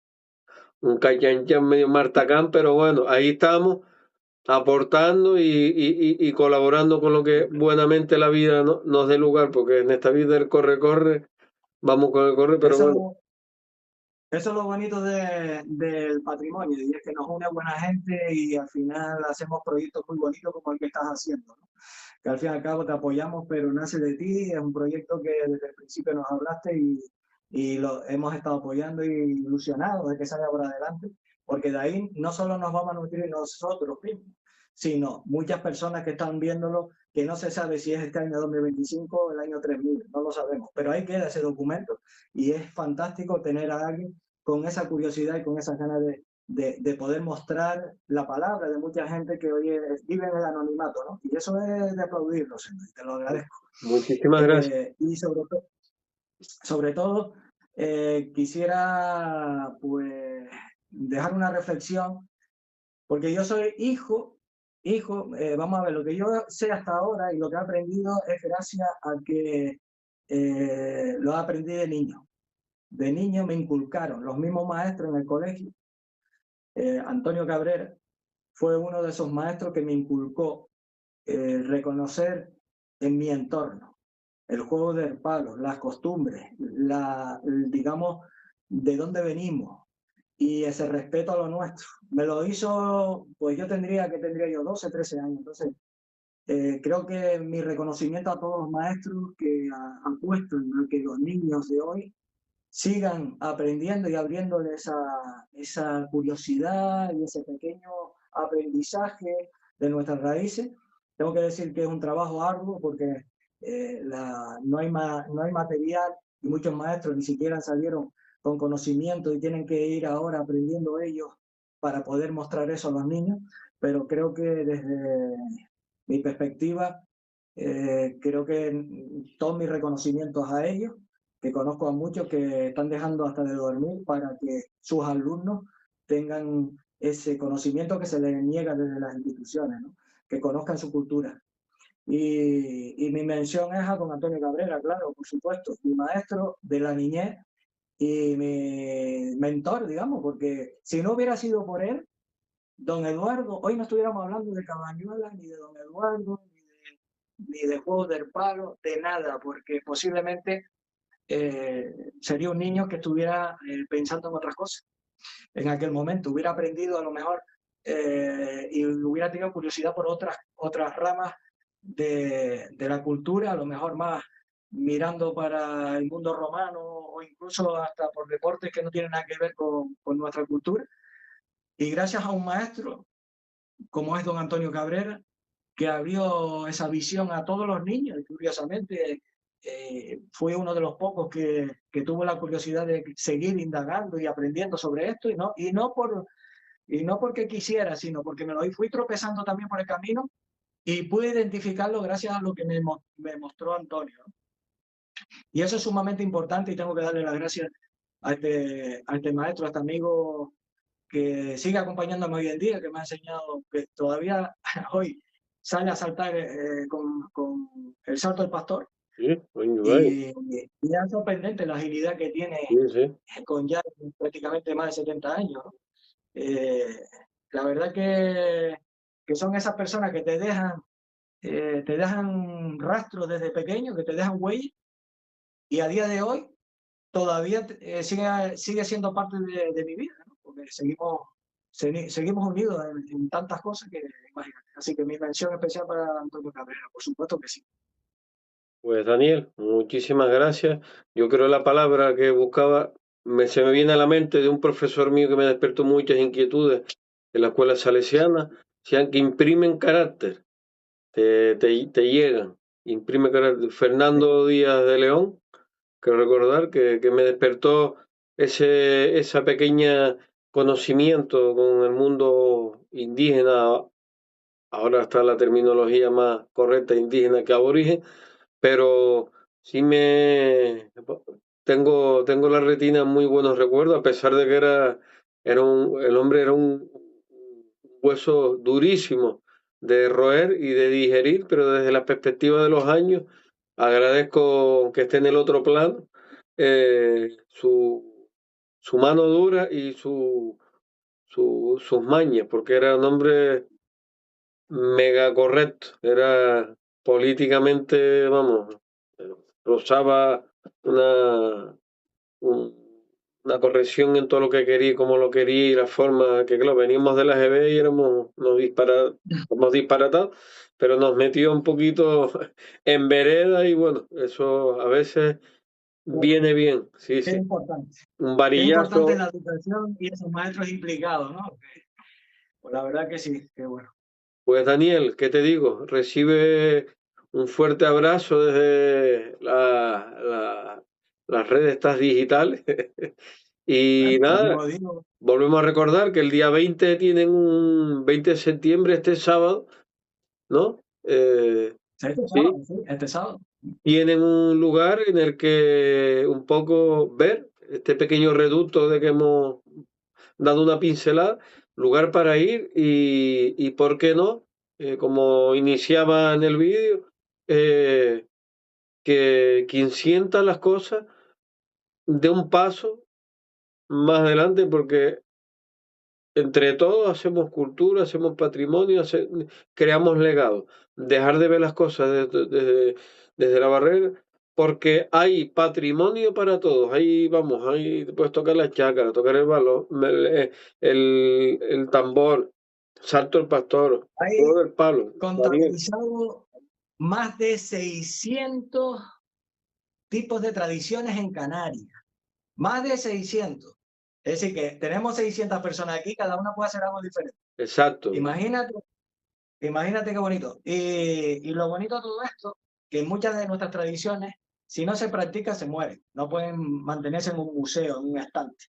callanchan medio martacán, pero bueno, ahí estamos aportando y colaborando con lo que buenamente la vida nos dé lugar, porque en esta vida el corre-corre, vamos con el corre, pero eso es bueno, lo, eso es lo bonito del patrimonio, y es que nos une buena gente y al final hacemos proyectos muy bonitos como el que estás haciendo, ¿no? Que al fin y al cabo te apoyamos, pero nace de ti, es un proyecto que desde el principio nos hablaste y lo hemos estado apoyando y ilusionados de que salga por adelante, porque de ahí no solo nos vamos a nutrir nosotros mismos, sino muchas personas que están viéndolo, que no se sabe si es este año 2025 o el año 3000, no lo sabemos, pero ahí queda ese documento y es fantástico tener a alguien con esa curiosidad y con esas ganas de poder mostrar la palabra de mucha gente que hoy vive en el anonimato, ¿no? Y eso es de aplaudirlo, señor, y te lo agradezco. muchísimas gracias. Y sobre todo quisiera pues dejar una reflexión, porque yo soy hijo hijo, vamos a ver, lo que yo sé hasta ahora y lo que he aprendido es gracias a que lo aprendí de niño. De niño me inculcaron los mismos maestros en el colegio. Antonio Cabrera fue uno de esos maestros que me inculcó reconocer en mi entorno el juego del palo, las costumbres, digamos, de dónde venimos y ese respeto a lo nuestro. Me lo hizo, pues yo tendría 12, 13 años. Entonces, creo que mi reconocimiento a todos los maestros que apuestan a que los niños de hoy sigan aprendiendo y abriéndole esa curiosidad y ese pequeño aprendizaje de nuestras raíces. Tengo que decir que es un trabajo arduo porque no hay material y muchos maestros ni siquiera salieron con conocimiento y tienen que ir ahora aprendiendo ellos para poder mostrar eso a los niños, pero creo que desde mi perspectiva, creo que todos mis reconocimientos a ellos, que conozco a muchos que están dejando hasta de dormir para que sus alumnos tengan ese conocimiento que se les niega desde las instituciones, ¿no? Que conozcan su cultura. Y mi mención es a don Antonio Cabrera, claro, por supuesto, mi maestro de la niñez y mi mentor, digamos, porque si no hubiera sido por él, don Eduardo, hoy no estuviéramos hablando de Cabañuela, ni de don Eduardo, ni de juegos del palo, de nada, porque posiblemente sería un niño que estuviera pensando en otras cosas. En aquel momento hubiera aprendido a lo mejor y hubiera tenido curiosidad por otras ramas de la cultura, a lo mejor más mirando para el mundo romano o incluso hasta por deportes que no tienen nada que ver con nuestra cultura. Y gracias a un maestro como es don Antonio Cabrera, que abrió esa visión a todos los niños. Y curiosamente, fue uno de los pocos que tuvo la curiosidad de seguir indagando y aprendiendo sobre esto, y no porque quisiera, sino porque me lo fui tropezando también por el camino y pude identificarlo gracias a lo que me mostró Antonio. Y eso es sumamente importante y tengo que darle las gracias a este maestro, a este amigo que sigue acompañándome hoy en día, que me ha enseñado que todavía hoy sale a saltar con el salto del pastor. Sí, Y es sorprendente la agilidad que tiene sí, sí. con ya prácticamente más de 70 años, ¿no? La verdad que son esas personas que te dejan rastros desde pequeño, que te dejan huella, y a día de hoy todavía sigue siendo parte de mi vida, ¿no? Porque seguimos unidos en tantas cosas que imagínate. Así que mi mención especial para Antonio Cabrera, por supuesto que sí. Pues Daniel, muchísimas gracias. Yo creo la palabra que buscaba se me viene a la mente de un profesor mío que me despertó muchas inquietudes en la escuela salesiana, sean que imprimen carácter, te llegan, imprime carácter. Fernando Díaz de León, creo recordar, que me despertó esa pequeña conocimiento con el mundo indígena, ahora está la terminología más correcta, indígena que aborigen, pero sí tengo la retina en muy buenos recuerdos, a pesar de que el hombre era un hueso durísimo de roer y de digerir, pero desde la perspectiva de los años, agradezco que esté en el otro plano, su mano dura y sus mañas, porque era un hombre mega correcto, era políticamente, vamos, rozaba una, una corrección en todo lo que quería y cómo lo quería y la forma que, claro, veníamos de la GB y éramos disparatados, pero nos metió un poquito en vereda y bueno, eso a veces viene bien, sí, Qué sí, importante. un Qué importante varillazo. la educación y esos maestros implicados, ¿no? Pues la verdad que sí, qué bueno. Pues Daniel, ¿qué te digo? Recibe un fuerte abrazo desde las redes estas digitales. Y Lo nada, mismo digo, volvemos a recordar que el día 20 tienen un 20 de septiembre, este sábado, ¿no? este Sí, sábado, sí, este sábado. tienen un lugar en el que un poco ver este pequeño reducto de que hemos dado una pincelada, lugar para ir y ¿por qué no? como iniciaba en el vídeo, que quien sienta las cosas dé un paso más adelante porque entre todos hacemos cultura, hacemos patrimonio, creamos legado. Dejar de ver las cosas desde la barrera, porque hay patrimonio para todos. Ahí vamos, ahí puedes tocar la chácara, tocar el balón, el tambor, salto el pastor, juego Hay del palo. Daniel, contabilizado más de 600 tipos de tradiciones en Canarias. Más de 600. Es decir, que tenemos 600 personas aquí, cada una puede hacer algo diferente. exacto, Imagínate, imagínate qué bonito. Y lo bonito de todo esto, que muchas de nuestras tradiciones, si no se practica, se mueren. No pueden mantenerse en un museo, en un estante.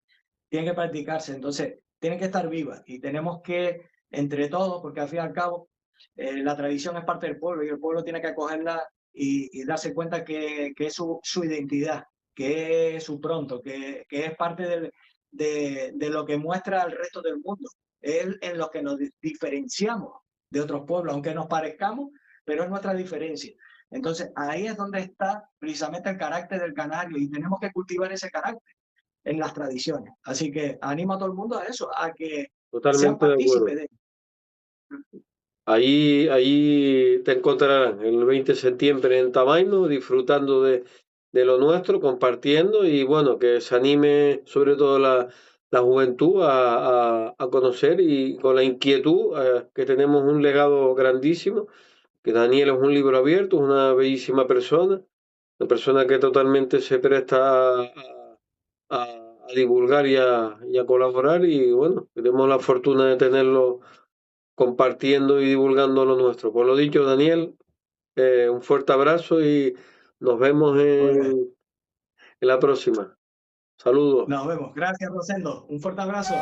Tienen que practicarse, entonces tienen que estar vivas. Y tenemos que, entre todos, porque al fin y al cabo, la tradición es parte del pueblo y el pueblo tiene que acogerla y darse cuenta que es su identidad, que es su pronto, que es parte de lo que muestra al resto del mundo. Es en lo que nos diferenciamos de otros pueblos, aunque nos parezcamos, pero es nuestra diferencia. Entonces, ahí es donde está precisamente el carácter del canario y tenemos que cultivar ese carácter en las tradiciones. Así que animo a todo el mundo a eso, a que sean totalmente de partícipes acuerdo. de. Ahí te encontrarán el 20 de septiembre en Tamaino, disfrutando de lo nuestro, compartiendo y bueno, que se anime sobre todo la juventud a conocer y con la inquietud que tenemos un legado grandísimo, que Daniel es un libro abierto, es una bellísima persona, una persona que totalmente se presta a divulgar y a colaborar y bueno, tenemos la fortuna de tenerlo compartiendo y divulgando lo nuestro. Por lo dicho, Daniel, un fuerte abrazo y nos vemos Pues en la próxima. Saludos. nos vemos. Gracias, Rosendo. Un fuerte abrazo.